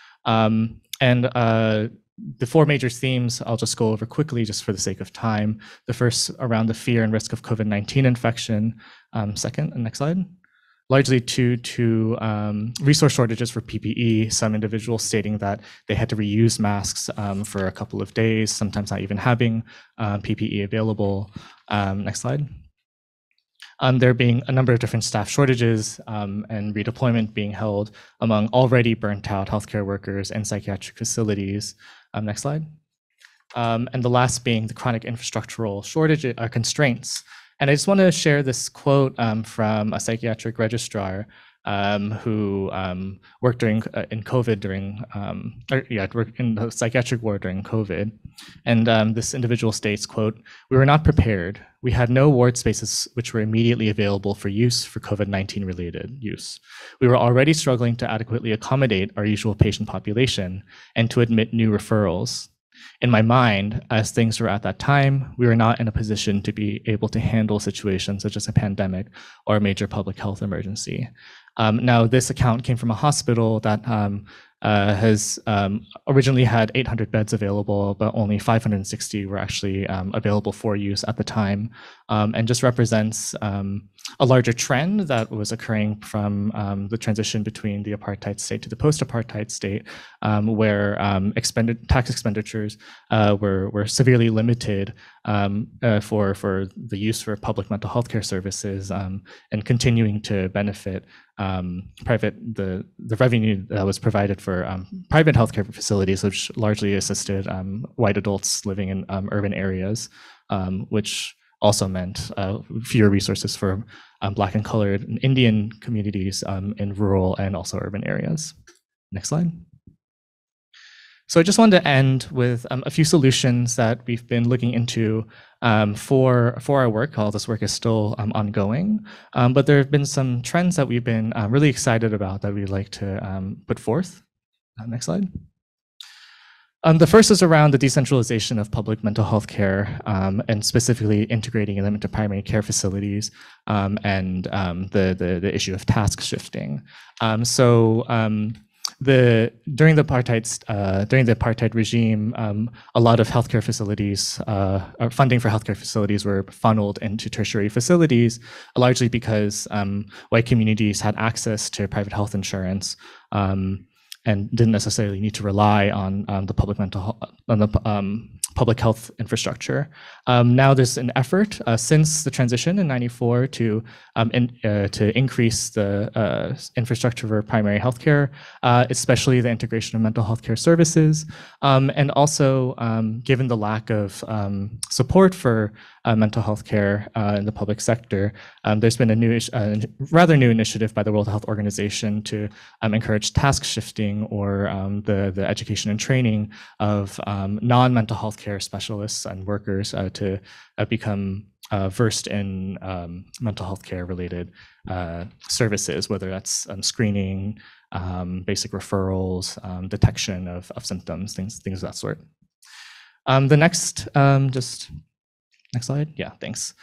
The 4 major themes I'll just go over quickly just for the sake of time. The first around the fear and risk of COVID-19 infection. Second, next slide. Largely due to resource shortages for PPE, some individuals stating that they had to reuse masks for a couple of days, sometimes not even having PPE available. Next slide. There being a number of different staff shortages and redeployment being held among already burnt out healthcare workers and psychiatric facilities. Next slide. And the last being the chronic infrastructural shortage constraints. And I just want to share this quote from a psychiatric registrar who worked in COVID worked in the psychiatric ward during COVID. And this individual states, quote, "We were not prepared. We had no ward spaces which were immediately available for use for COVID-19 related use. We were already struggling to adequately accommodate our usual patient population and to admit new referrals. In my mind, as things were at that time, we were not in a position to be able to handle situations such as a pandemic or a major public health emergency." Now, this account came from a hospital that has originally had 800 beds available, but only 560 were actually available for use at the time, and just represents a larger trend that was occurring from the transition between the apartheid state to the post-apartheid state, where tax expenditures were severely limited for the use for public mental health care services, and continuing to benefit the revenue that was provided for private healthcare facilities, which largely assisted white adults living in urban areas, which also meant fewer resources for Black and colored and Indian communities in rural and also urban areas. Next slide. So I just wanted to end with a few solutions that we've been looking into for our work. All this work is still ongoing, but there have been some trends that we've been really excited about that we'd like to put forth. Next slide. The first is around the decentralization of public mental health care, and specifically integrating them into primary care facilities, and the issue of task shifting. During the apartheid regime, a lot of healthcare facilities, or funding for healthcare facilities, were funneled into tertiary facilities, largely because white communities had access to private health insurance, and didn't necessarily need to rely on the public health infrastructure. Now there's an effort since the transition in '94 to increase the infrastructure for primary healthcare, especially the integration of mental health care services, and also given the lack of support for mental health care in the public sector, there's been a rather new initiative by the World Health Organization to encourage task shifting, or the education and training of non-mental health care specialists and workers to become versed in mental health care related services, whether that's screening, basic referrals, detection of symptoms, things of that sort. The next, next slide. Yeah, thanks.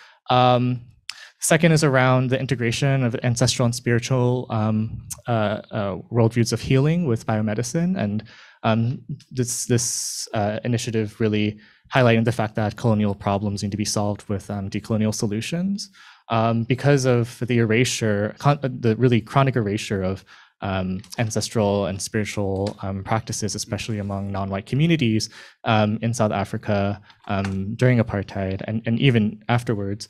Second is around the integration of ancestral and spiritual worldviews of healing with biomedicine, and this initiative really highlighting the fact that colonial problems need to be solved with decolonial solutions, because of the erasure, the really chronic erasure of ancestral and spiritual practices, especially among non-white communities in South Africa during apartheid, and even afterwards.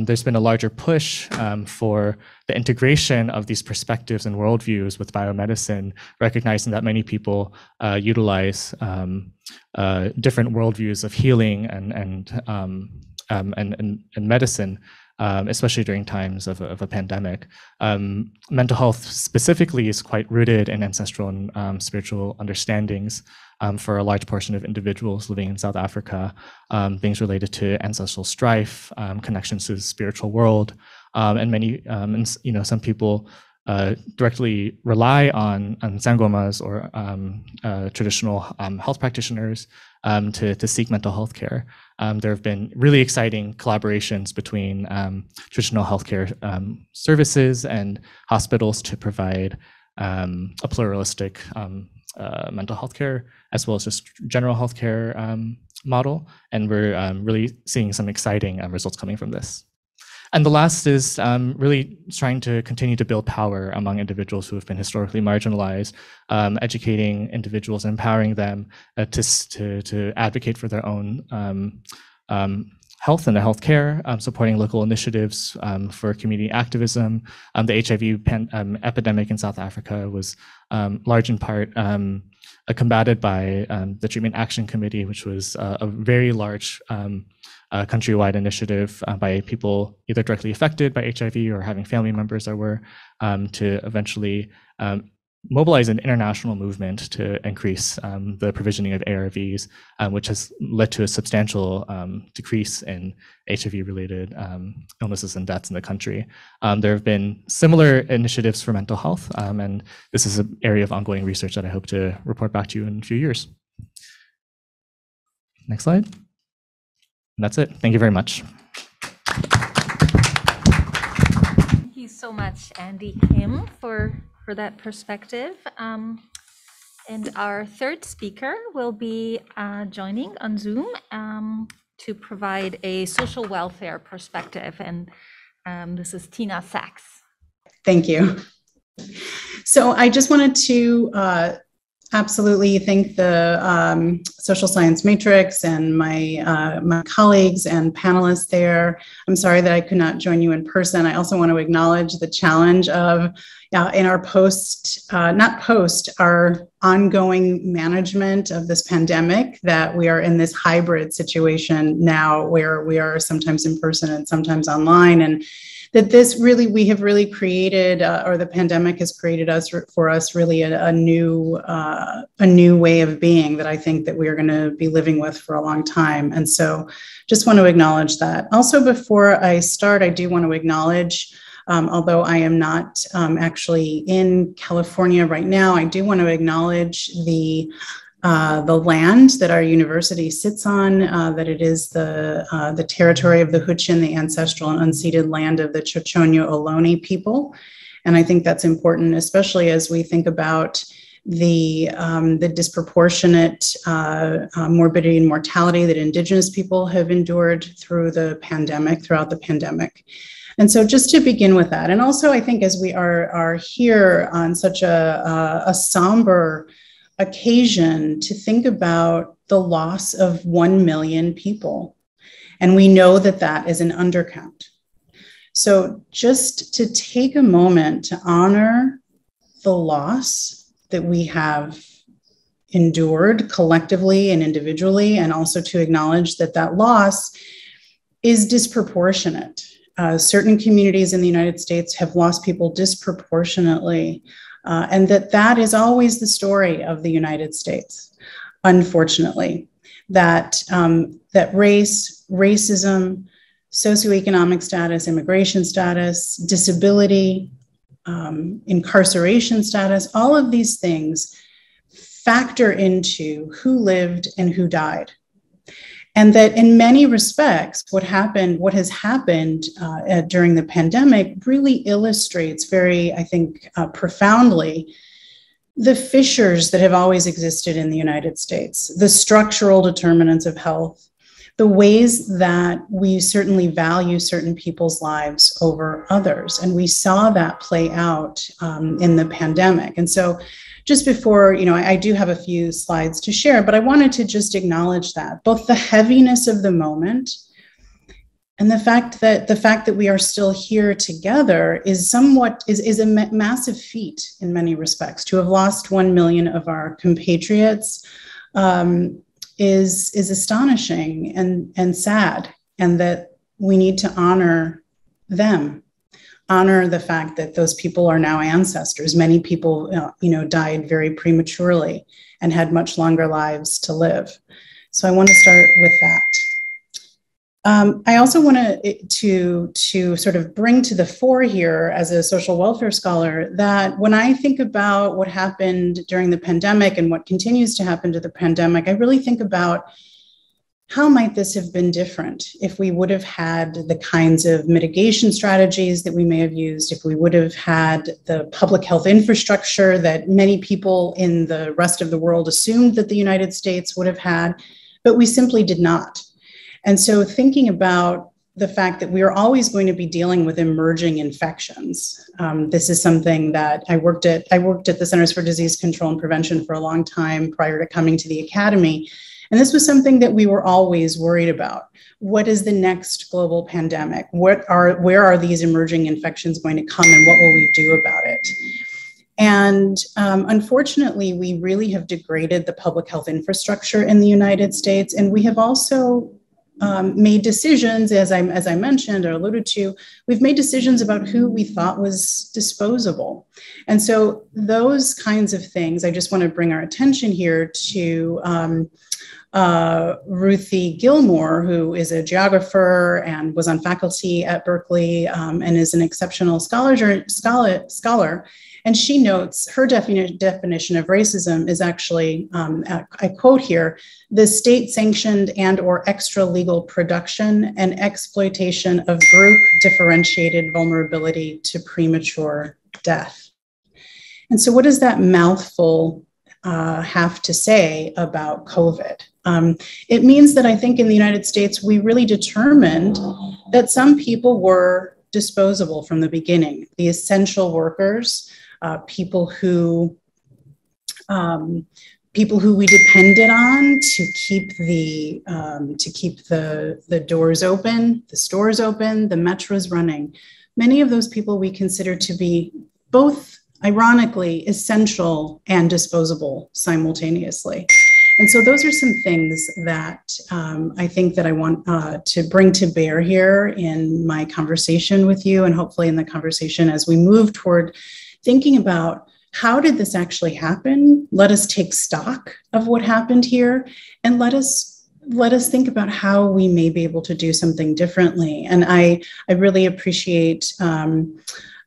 There's been a larger push for the integration of these perspectives and worldviews with biomedicine, recognizing that many people utilize different worldviews of healing and medicine, especially during times of a pandemic. Mental health specifically is quite rooted in ancestral and spiritual understandings for a large portion of individuals living in South Africa, things related to ancestral strife, connections to the spiritual world, and many, some people directly rely on sangomas or traditional health practitioners to seek mental health care. There have been really exciting collaborations between traditional healthcare services and hospitals to provide a pluralistic mental health care, as well as just general healthcare model. And we're really seeing some exciting results coming from this. And the last is really trying to continue to build power among individuals who have been historically marginalized, educating individuals, empowering them to advocate for their own health and their health care, supporting local initiatives for community activism. The HIV epidemic in South Africa was large in part combated by the Treatment Action Committee, which was a very large countrywide initiative by people either directly affected by HIV or having family members that were, to eventually mobilize an international movement to increase the provisioning of ARVs, which has led to a substantial decrease in HIV-related illnesses and deaths in the country. There have been similar initiatives for mental health, and this is an area of ongoing research that I hope to report back to you in a few years. Next slide. And that's it. Thank you very much. Thank you so much, Andy Kim, for that perspective. And our third speaker will be joining on Zoom to provide a social welfare perspective. And this is Tina Sachs. Thank you. So I just wanted to absolutely thank the Social Science Matrix and my colleagues and panelists there. I'm sorry that I could not join you in person. I also want to acknowledge the challenge of in our our ongoing management of this pandemic, that we are in this hybrid situation now where we are sometimes in person and sometimes online, and that we have really created, or the pandemic has created for us really a new way of being that I think that we are going to be living with for a long time. And so just want to acknowledge that. Also, before I start, I do want to acknowledge, although I am not actually in California right now, I do want to acknowledge the land that our university sits on, that it is the territory of the Huichin, the ancestral and unceded land of the Chochonyo Ohlone people. And I think that's important, especially as we think about the disproportionate morbidity and mortality that Indigenous people have endured throughout the pandemic. And so just to begin with that, and also I think as we are here on such a somber occasion to think about the loss of 1 million people. And we know that that is an undercount. So just to take a moment to honor the loss that we have endured collectively and individually, and also to acknowledge that that loss is disproportionate. Certain communities in the United States have lost people disproportionately, and that is always the story of the United States, unfortunately, that race, racism, socioeconomic status, immigration status, disability, incarceration status, all of these things factor into who lived and who died. And that in many respects, what has happened during the pandemic really illustrates very, I think, profoundly the fissures that have always existed in the United States, the structural determinants of health, the ways that we certainly value certain people's lives over others. And we saw that play out in the pandemic. And so just before, I do have a few slides to share, but I wanted to just acknowledge that both the heaviness of the moment and the fact that we are still here together is a massive feat in many respects. To have lost 1 million of our compatriots is astonishing and sad, and that we need to honor them. Honor the fact that those people are now ancestors. Many people, died very prematurely and had much longer lives to live. So I want to start with that. I also want to sort of bring to the fore here as a social welfare scholar that when I think about what happened during the pandemic and what continues to happen to the pandemic, I really think about how might this have been different if we would have had the kinds of mitigation strategies that we may have used, if we would have had the public health infrastructure that many people in the rest of the world assumed that the United States would have had, but we simply did not. And so thinking about the fact that we are always going to be dealing with emerging infections. This is something that I worked at the Centers for Disease Control and Prevention for a long time prior to coming to the Academy. And this was something that we were always worried about. What is the next global pandemic? Where are these emerging infections going to come, and what will we do about it? And unfortunately, we really have degraded the public health infrastructure in the United States. And we have also made decisions, as I mentioned or alluded to, we've made decisions about who we thought was disposable. And so those kinds of things, I just want to bring our attention here to Ruthie Gilmore, who is a geographer and was on faculty at Berkeley and is an exceptional scholar. And she notes her definition of racism is actually, I quote here, the state-sanctioned and or extra-legal production and exploitation of group-differentiated vulnerability to premature death. And so what does that mouthful have to say about COVID. It means that I think in the United States, we really determined that some people were disposable from the beginning, the essential workers, people who we depended on to keep the doors open, the stores open, the metros running. Many of those people we consider to be both, ironically, essential and disposable simultaneously. And so those are some things that I think that I want to bring to bear here in my conversation with you, and hopefully in the conversation as we move toward thinking about how did this actually happen? Let us take stock of what happened here, and let us think about how we may be able to do something differently. And I really appreciate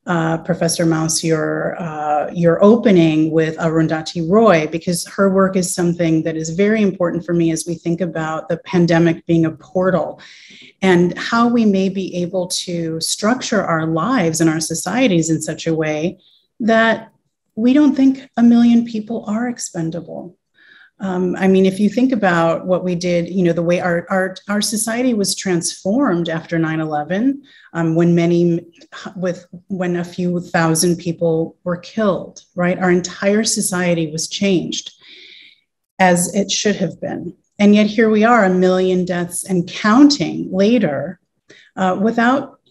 Professor Maus, your opening with Arundhati Roy, because her work is something that is very important for me as we think about the pandemic being a portal and how we may be able to structure our lives and our societies in such a way that we don't think 1 million people are expendable. I mean, if you think about what we did, you know, the way our society was transformed after 9/11, when a few thousand people were killed, right? Our entire society was changed, as it should have been. And yet here we are, 1 million deaths and counting later,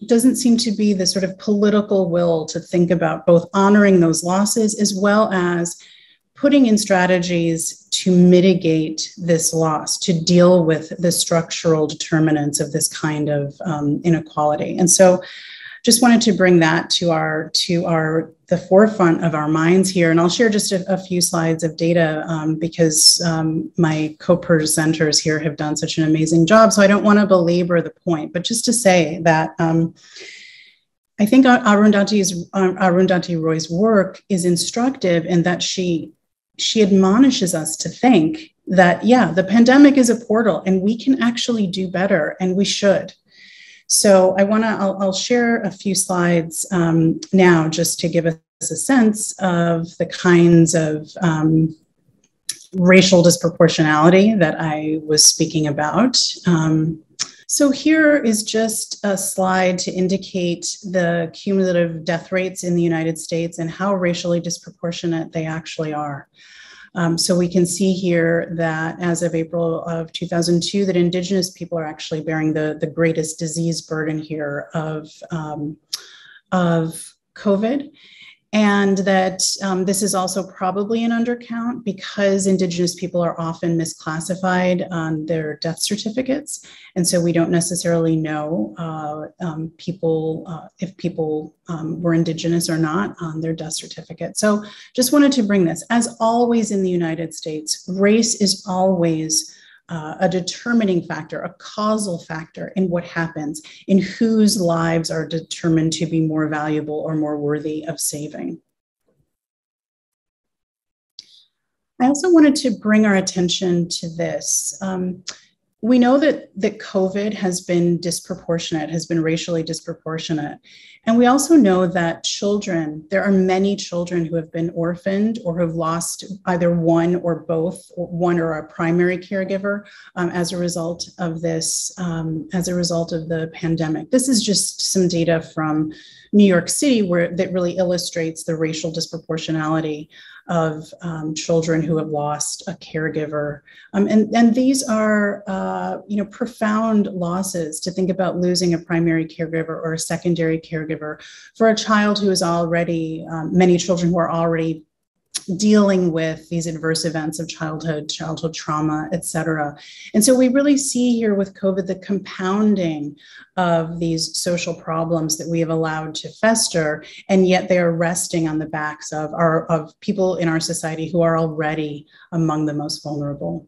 doesn't seem to be the sort of political will to think about both honoring those losses as well as putting in strategies to mitigate this loss, to deal with the structural determinants of this kind of inequality. And so just wanted to bring that to the forefront of our minds here. And I'll share just a few slides of data because my co-presenters here have done such an amazing job. So I don't want to belabor the point, but just to say that I think Arundhati Roy's work is instructive in that she admonishes us to think that, yeah, the pandemic is a portal and we can actually do better, and we should. So I'll share a few slides now just to give us a sense of the kinds of racial disproportionality that I was speaking about. So here is just a slide to indicate the cumulative death rates in the United States and how racially disproportionate they actually are. So we can see here that as of April of 2002, that Indigenous people are actually bearing the greatest disease burden here of COVID. And that this is also probably an undercount because Indigenous people are often misclassified on their death certificates. And so we don't necessarily know if people were Indigenous or not on their death certificate. So just wanted to bring this. As always in the United States, race is always a determining factor, a causal factor in what happens, in whose lives are determined to be more valuable or more worthy of saving. I also wanted to bring our attention to this. We know that COVID has been disproportionate, has been racially disproportionate. And we also know that there are many children who have been orphaned or who have lost either one or both, or one or a primary caregiver as a result of this, as a result of the pandemic. This is just some data from New York City that really illustrates the racial disproportionality of children who have lost a caregiver. And these are profound losses to think about losing a primary caregiver or a secondary caregiver for a child who is already, many children who are already dealing with these adverse events of childhood trauma, et cetera. And so we really see here with COVID the compounding of these social problems that we have allowed to fester, and yet they are resting on the backs of people in our society who are already among the most vulnerable.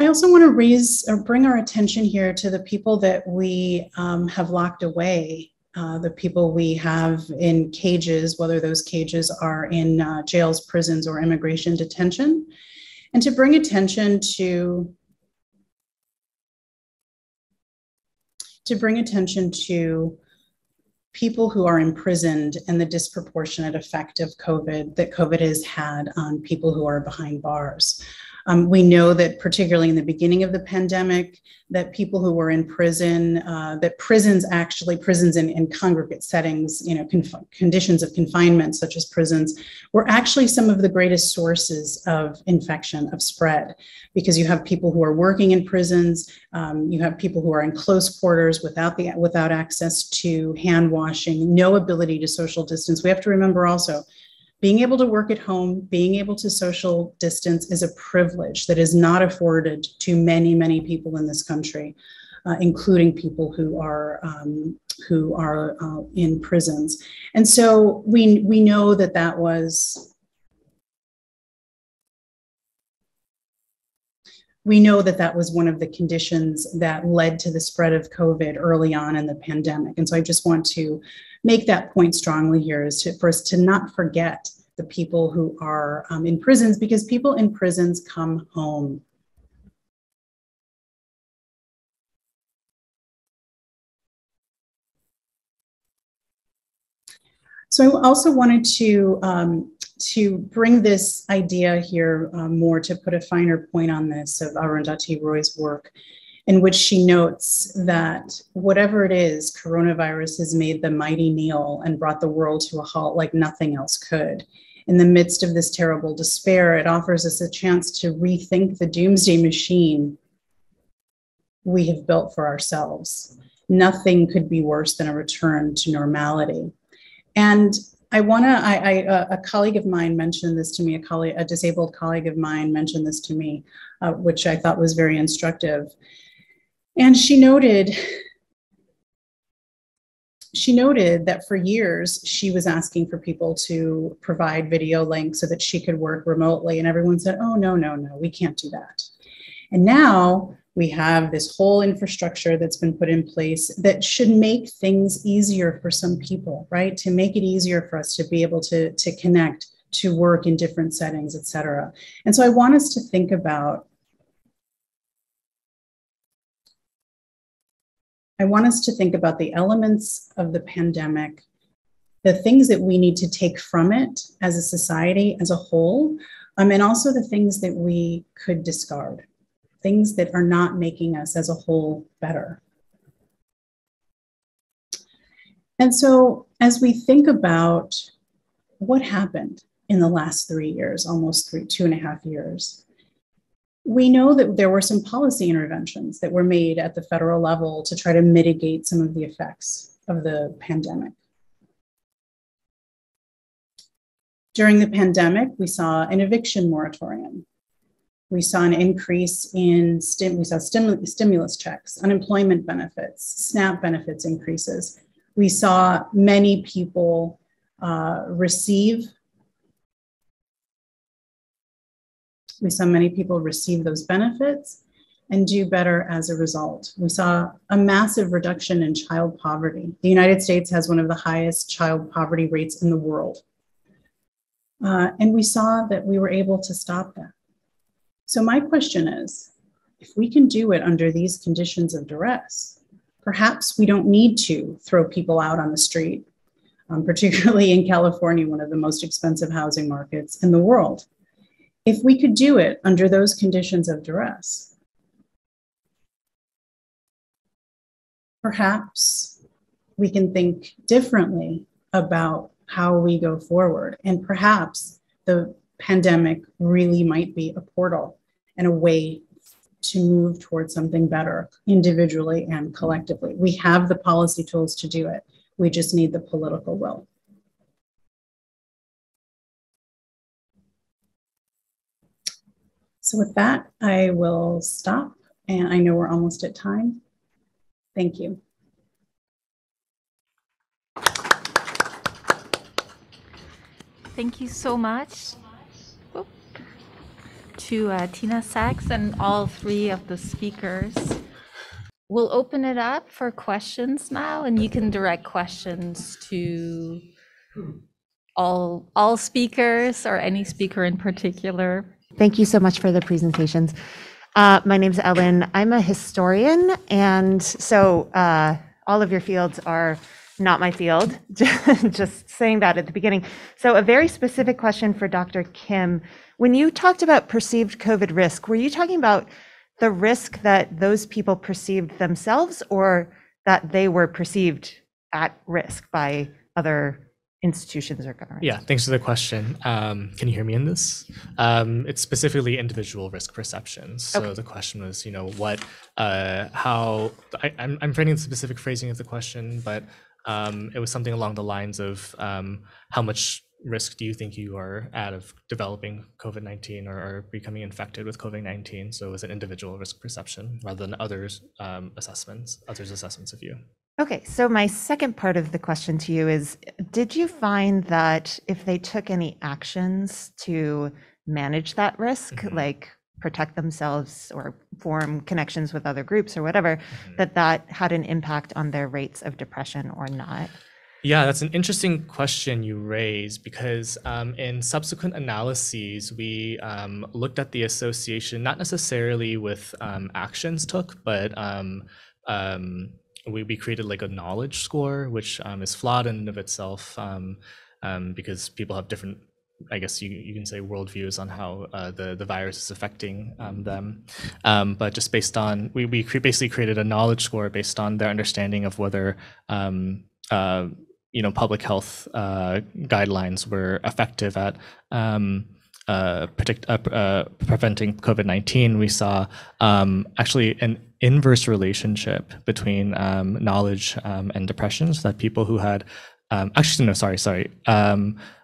I also want to bring our attention here to the people that we have locked away. The people we have in cages, whether those cages are in jails, prisons, or immigration detention, and to bring attention to people who are imprisoned and the disproportionate effect of COVID that COVID has had on people who are behind bars. We know that particularly in the beginning of the pandemic, that people who were in prison, that prisons in congregate settings, conditions of confinement such as prisons, were actually some of the greatest sources of infection, of spread, because you have people who are working in prisons, you have people who are in close quarters without access to hand washing, no ability to social distance. We have to remember also, being able to work at home, being able to social distance is a privilege that is not afforded to many, many people in this country, including people who are in prisons. And so we know that was one of the conditions that led to the spread of COVID early on in the pandemic. And so I just want to make that point strongly here, is for us to not forget the people who are in prisons, because people in prisons come home. So I also wanted to bring this idea here more, to put a finer point on this, of Arundhati Roy's work, in which she notes that whatever it is, coronavirus has made the mighty kneel and brought the world to a halt like nothing else could. In the midst of this terrible despair, it offers us a chance to rethink the doomsday machine we have built for ourselves. Nothing could be worse than a return to normality. And a colleague of mine mentioned this to me, a disabled colleague of mine mentioned this to me, which I thought was very instructive. And she noted that for years, she was asking for people to provide video links so that she could work remotely. And everyone said, oh, no, we can't do that. And now we have this whole infrastructure that's been put in place that should make things easier for some people, right? To make it easier for us to be able to connect, to work in different settings, et cetera. And so I want us to think about the elements of the pandemic, the things that we need to take from it as a society as a whole, and also the things that we could discard, things that are not making us as a whole better. And so as we think about what happened in the last 3 years, almost 2.5 years, we know that there were some policy interventions that were made at the federal level to try to mitigate some of the effects of the pandemic. During the pandemic, we saw an eviction moratorium. We saw an increase in stimulus checks, unemployment benefits, SNAP benefits increases. We saw many people receive those benefits and do better as a result. We saw a massive reduction in child poverty. The United States has one of the highest child poverty rates in the world. And we saw that we were able to stop that. So my question is, if we can do it under these conditions of duress, perhaps we don't need to throw people out on the street, particularly in California, one of the most expensive housing markets in the world. If we could do it under those conditions of duress, perhaps we can think differently about how we go forward. And perhaps the pandemic really might be a portal and a way to move towards something better individually and collectively. We have the policy tools to do it. We just need the political will. So with that, I will stop. And I know we're almost at time. Thank you. Thank you so much to Tina Sachs and all three of the speakers. We'll open it up for questions now, and you can direct questions to all speakers or any speaker in particular. Thank you so much for the presentations. My name's Ellen. I'm a historian, and so all of your fields are not my field, just saying that at the beginning. So a very specific question for Dr. Kim. When you talked about perceived COVID risk, were you talking about the risk that those people perceived themselves, or that they were perceived at risk by other institutions or governments? Yeah, thanks for the question. Can you hear me in this? It's specifically individual risk perceptions. So Okay. the question was, I'm framing the specific phrasing of the question, but it was something along the lines of how much risk do you think you are at of developing COVID-19 or becoming infected with COVID-19? So it was an individual risk perception rather than others' assessments of you. Okay, so my second part of the question to you is, did you find that if they took any actions to manage that risk, like protect themselves or form connections with other groups or whatever, that had an impact on their rates of depression or not? Yeah, that's an interesting question you raise, because in subsequent analyses, we looked at the association, not necessarily with actions took, but we created like a knowledge score, which is flawed in and of itself, because people have different, I guess you can say, worldviews on how the virus is affecting them. But just based on, we basically created a knowledge score based on their understanding of whether public health guidelines were effective at preventing COVID-19. We saw actually an inverse relationship between knowledge and depression, so that people who had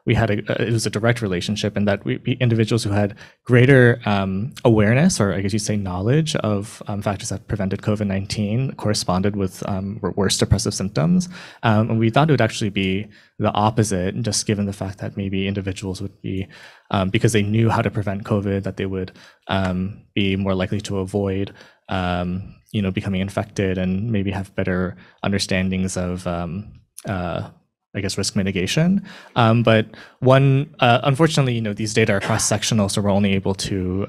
we had it was a direct relationship, in that individuals who had greater awareness, or I guess you say knowledge, of factors that prevented COVID-19 corresponded with worse depressive symptoms. And we thought it would actually be the opposite, just given the fact that maybe individuals would be, because they knew how to prevent COVID, that they would be more likely to avoid becoming infected, and maybe have better understandings of I guess risk mitigation. But unfortunately, these data are cross-sectional, so we're only able to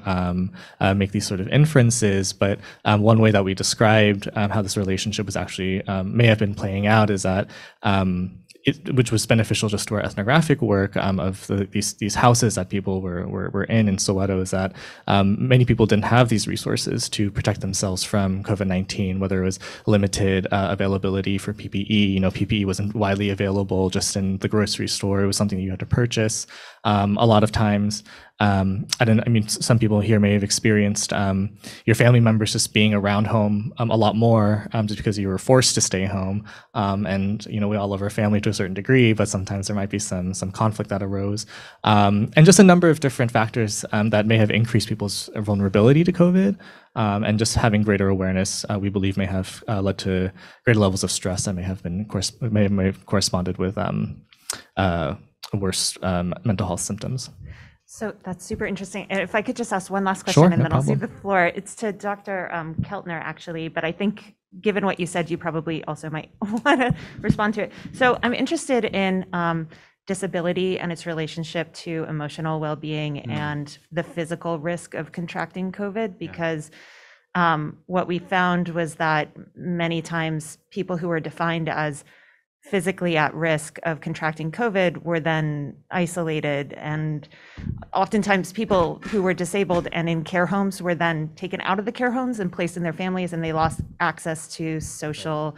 make these sort of inferences. But one way that we described how this relationship was actually may have been playing out is that which was beneficial just to our ethnographic work of these houses that people were in Soweto, is that many people didn't have these resources to protect themselves from COVID-19, whether it was limited availability for PPE. PPE wasn't widely available just in the grocery store. It was something that you had to purchase. A lot of times, some people here may have experienced your family members just being around home a lot more, just because you were forced to stay home. And we all love our family to a certain degree, but sometimes there might be some conflict that arose, and just a number of different factors that may have increased people's vulnerability to COVID. And just having greater awareness, we believe, may have led to greater levels of stress that may have corresponded with worse mental health symptoms. So that's super interesting. And if I could just ask one last question, Sure, and no then I'll problem. cede the floor. It's to Dr. Keltner, actually, but I think given what you said, you probably also might want to respond to it. So I'm interested in disability and its relationship to emotional well-being and the physical risk of contracting COVID, because what we found was that many times people who were defined as physically at risk of contracting COVID were then isolated, and oftentimes people who were disabled and in care homes were then taken out of the care homes and placed in their families, and they lost access to social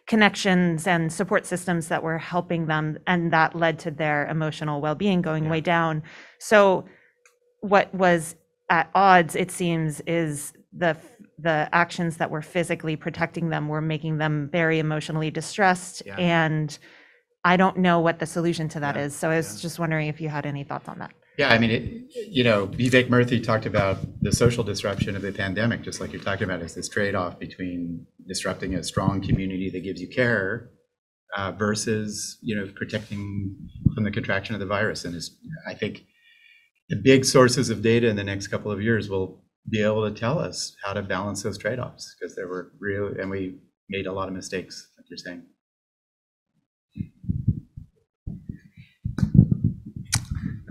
connections and support systems that were helping them, and that led to their emotional well-being going way down. So what was at odds, it seems, is the actions that were physically protecting them were making them very emotionally distressed. Yeah. And I don't know what the solution to that Yeah. is. So I was just wondering if you had any thoughts on that. Yeah, Vivek Murthy talked about the social disruption of the pandemic, just like you're talking about, is this trade-off between disrupting a strong community that gives you care versus, protecting from the contraction of the virus. And I think the big sources of data in the next couple of years will be able to tell us how to balance those trade-offs, because there were and we made a lot of mistakes, like you're saying.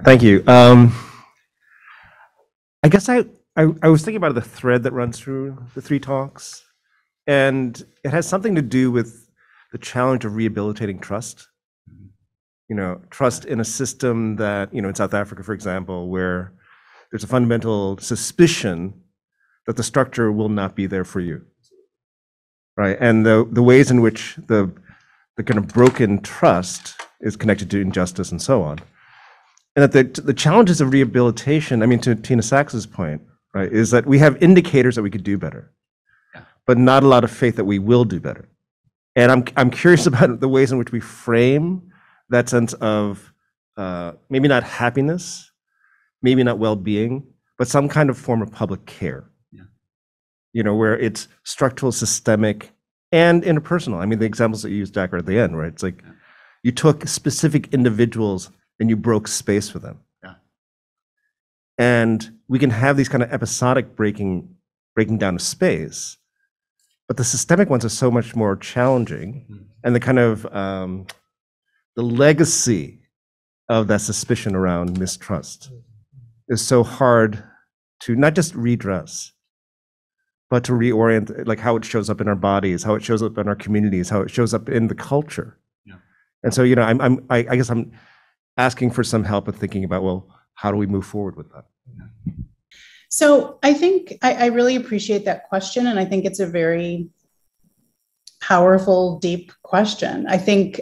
Thank you. I guess I was thinking about the thread that runs through the three talks, and it has something to do with the challenge of rehabilitating trust. Trust in a system that, in South Africa, for example, where there's a fundamental suspicion that the structure will not be there for you, right? And the ways in which the kind of broken trust is connected to injustice and so on. And that the challenges of rehabilitation, I mean, to Tina Sachs's point, right, is that we have indicators that we could do better, but not a lot of faith that we will do better. And I'm curious about the ways in which we frame that sense of maybe not happiness, maybe not well-being, but some kind of form of public care. Where it's structural, systemic, and interpersonal. I mean, the examples that you used, Dacher, at the end, right? It's like you took specific individuals and you broke space for them. And we can have these kind of episodic breaking down of space, but the systemic ones are so much more challenging. And the kind of the legacy of that suspicion around mistrust is so hard to not just redress, but to reorient, like how it shows up in our bodies, how it shows up in our communities, how it shows up in the culture. And so, I guess I'm asking for some help with thinking about, well, how do we move forward with that? So I think I really appreciate that question. And I think it's a very powerful, deep question. I think,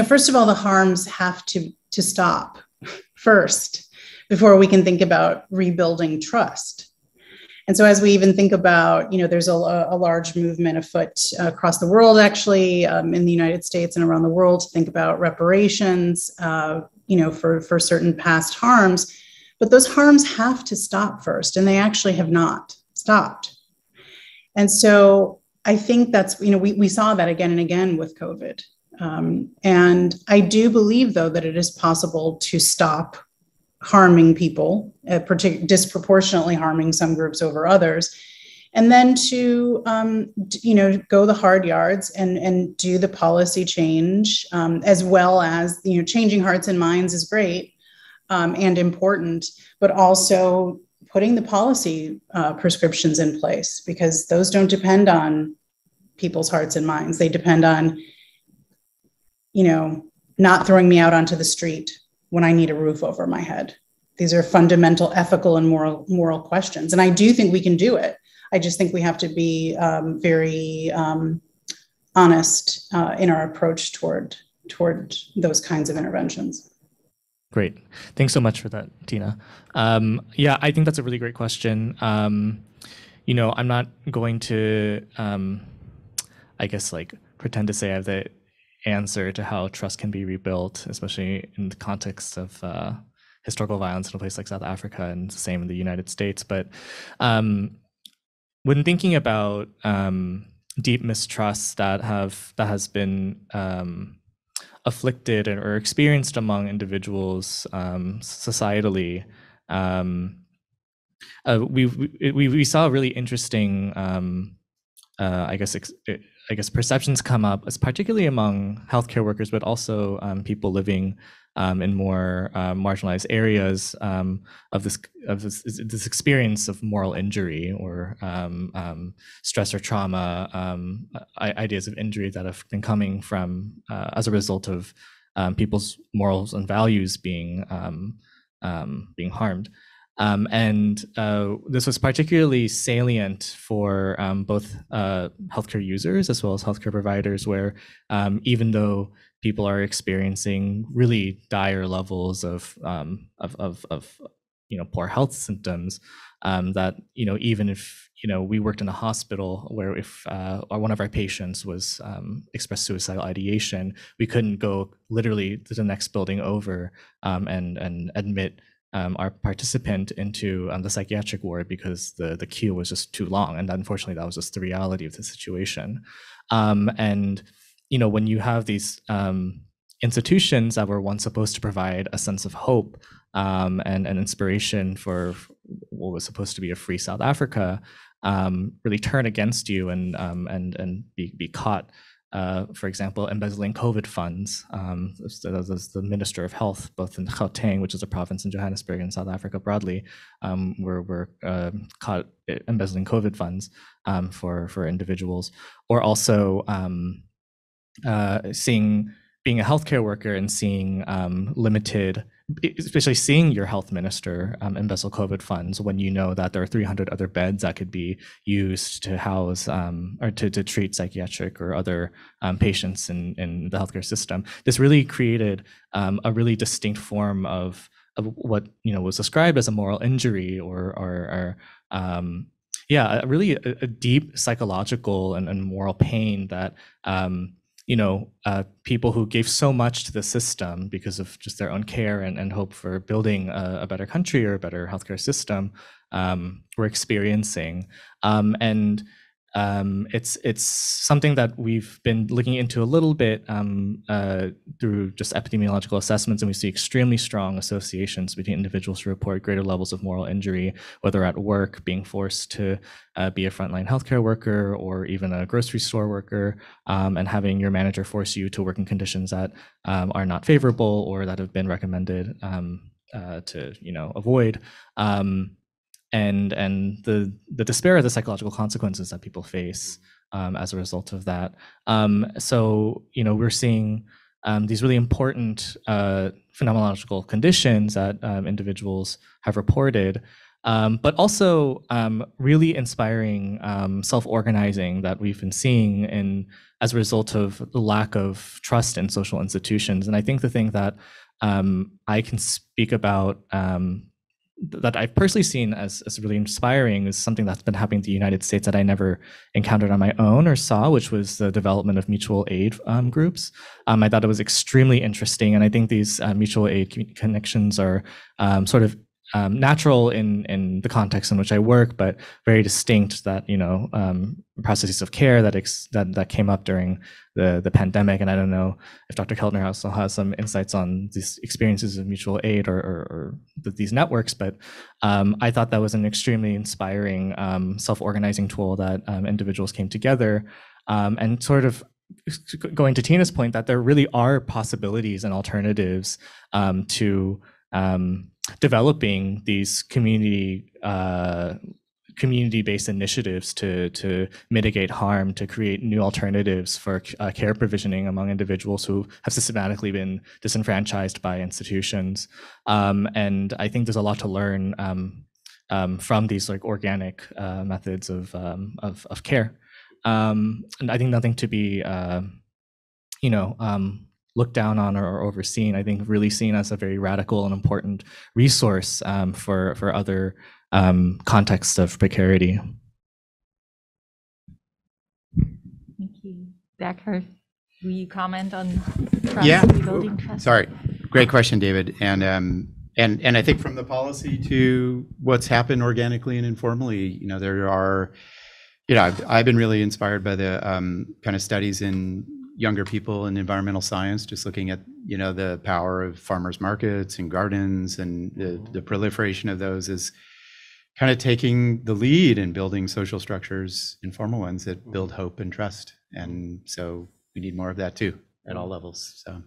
first of all, the harms have to stop first before we can think about rebuilding trust. And so as we even think about, there's a large movement afoot across the world, actually, in the United States and around the world, to think about reparations, for certain past harms. But those harms have to stop first, and they actually have not stopped. And so I think that's, we saw that again and again with COVID. And I do believe, though, that it is possible to stop harming people, disproportionately harming some groups over others, and then to, go the hard yards and do the policy change, as well as, changing hearts and minds is great and important, but also putting the policy prescriptions in place, because those don't depend on people's hearts and minds. They depend on, not throwing me out onto the street when I need a roof over my head. These are fundamental ethical and moral questions. And I do think we can do it. I just think we have to be very honest in our approach toward those kinds of interventions. Great. Thanks so much for that, Tina. Yeah, I think that's a really great question. I'm not going to, pretend to say I have the answer to how trust can be rebuilt, especially in the context of historical violence in a place like South Africa, and the same in the United States. But when thinking about deep mistrust that has been afflicted or experienced among individuals societally, we saw really interesting, perceptions come up, as particularly among healthcare workers, but also people living in more marginalized areas of this experience of moral injury or stress or trauma, ideas of injury that have been coming from as a result of people's morals and values being harmed. And this was particularly salient for both healthcare users as well as healthcare providers, where even though people are experiencing really dire levels of poor health symptoms, that even if we worked in a hospital where if one of our patients was expressed suicidal ideation, we couldn't go literally to the next building over and admit our participant into the psychiatric ward because the queue was just too long. And unfortunately, that was just the reality of the situation. And when you have these institutions that were once supposed to provide a sense of hope and an inspiration for what was supposed to be a free South Africa, really turn against you and be caught for example, embezzling COVID funds. The Minister of Health, both in Gauteng, which is a province in Johannesburg, and South Africa broadly, were caught embezzling COVID funds for individuals, or also being a healthcare worker and seeing limited, especially seeing your health minister embezzle COVID funds when you know that there are 300 other beds that could be used to house or to treat psychiatric or other patients in the healthcare system. This really created a really distinct form of what was described as a moral injury, or really a deep psychological and moral pain that people who gave so much to the system because of just their own care and hope for building a better country or a better healthcare system were experiencing. It's something that we've been looking into a little bit through just epidemiological assessments, and we see extremely strong associations between individuals who report greater levels of moral injury, whether at work, being forced to be a frontline healthcare worker, or even a grocery store worker, and having your manager force you to work in conditions that are not favorable or that have been recommended to avoid. And the despair of the psychological consequences that people face as a result of that. So we're seeing these really important phenomenological conditions that individuals have reported, but also really inspiring self-organizing that we've been seeing as a result of the lack of trust in social institutions. And I think the thing that I can speak about that I've personally seen as really inspiring is something that's been happening in the United States that I never encountered on my own or saw, which was the development of mutual aid groups. I thought it was extremely interesting, and I think these mutual aid connections are sort of natural in the context in which I work, but very distinct that processes of care that came up during the pandemic. And I don't know if Dr. Keltner also has some insights on these experiences of mutual aid or these networks, but I thought that was an extremely inspiring self-organizing tool that individuals came together and sort of going to Tina's point that there really are possibilities and alternatives to developing these community-based initiatives to mitigate harm, to create new alternatives for care provisioning among individuals who have systematically been disenfranchised by institutions. And I think there's a lot to learn from these organic methods of care. And I think nothing to be looked down on or overseen. I think really seen as a very radical and important resource for other contexts of precarity. Thank you. Dacher, will you comment on trust, rebuilding trust? Sorry, great question, David. And I think from the policy to what's happened organically and informally, there are, I've been really inspired by the kind of studies in younger people in environmental science, just looking at the power of farmers markets and gardens, and the proliferation of those is kind of taking the lead in building social structures, informal ones that build hope and trust. And so we need more of that too at all levels. So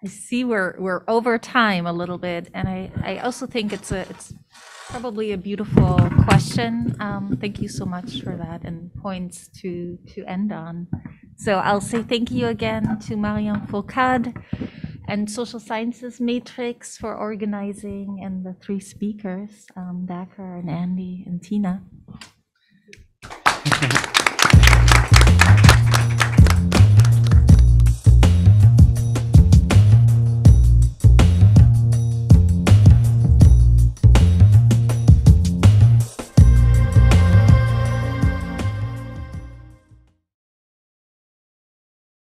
I see we're over time a little bit, and I also think it's probably a beautiful question. Thank you so much for that, and points to end on. So I'll say thank you again to Marianne Fourcade and Social Sciences Matrix for organizing, and the three speakers, Dacher and Andy and Tina.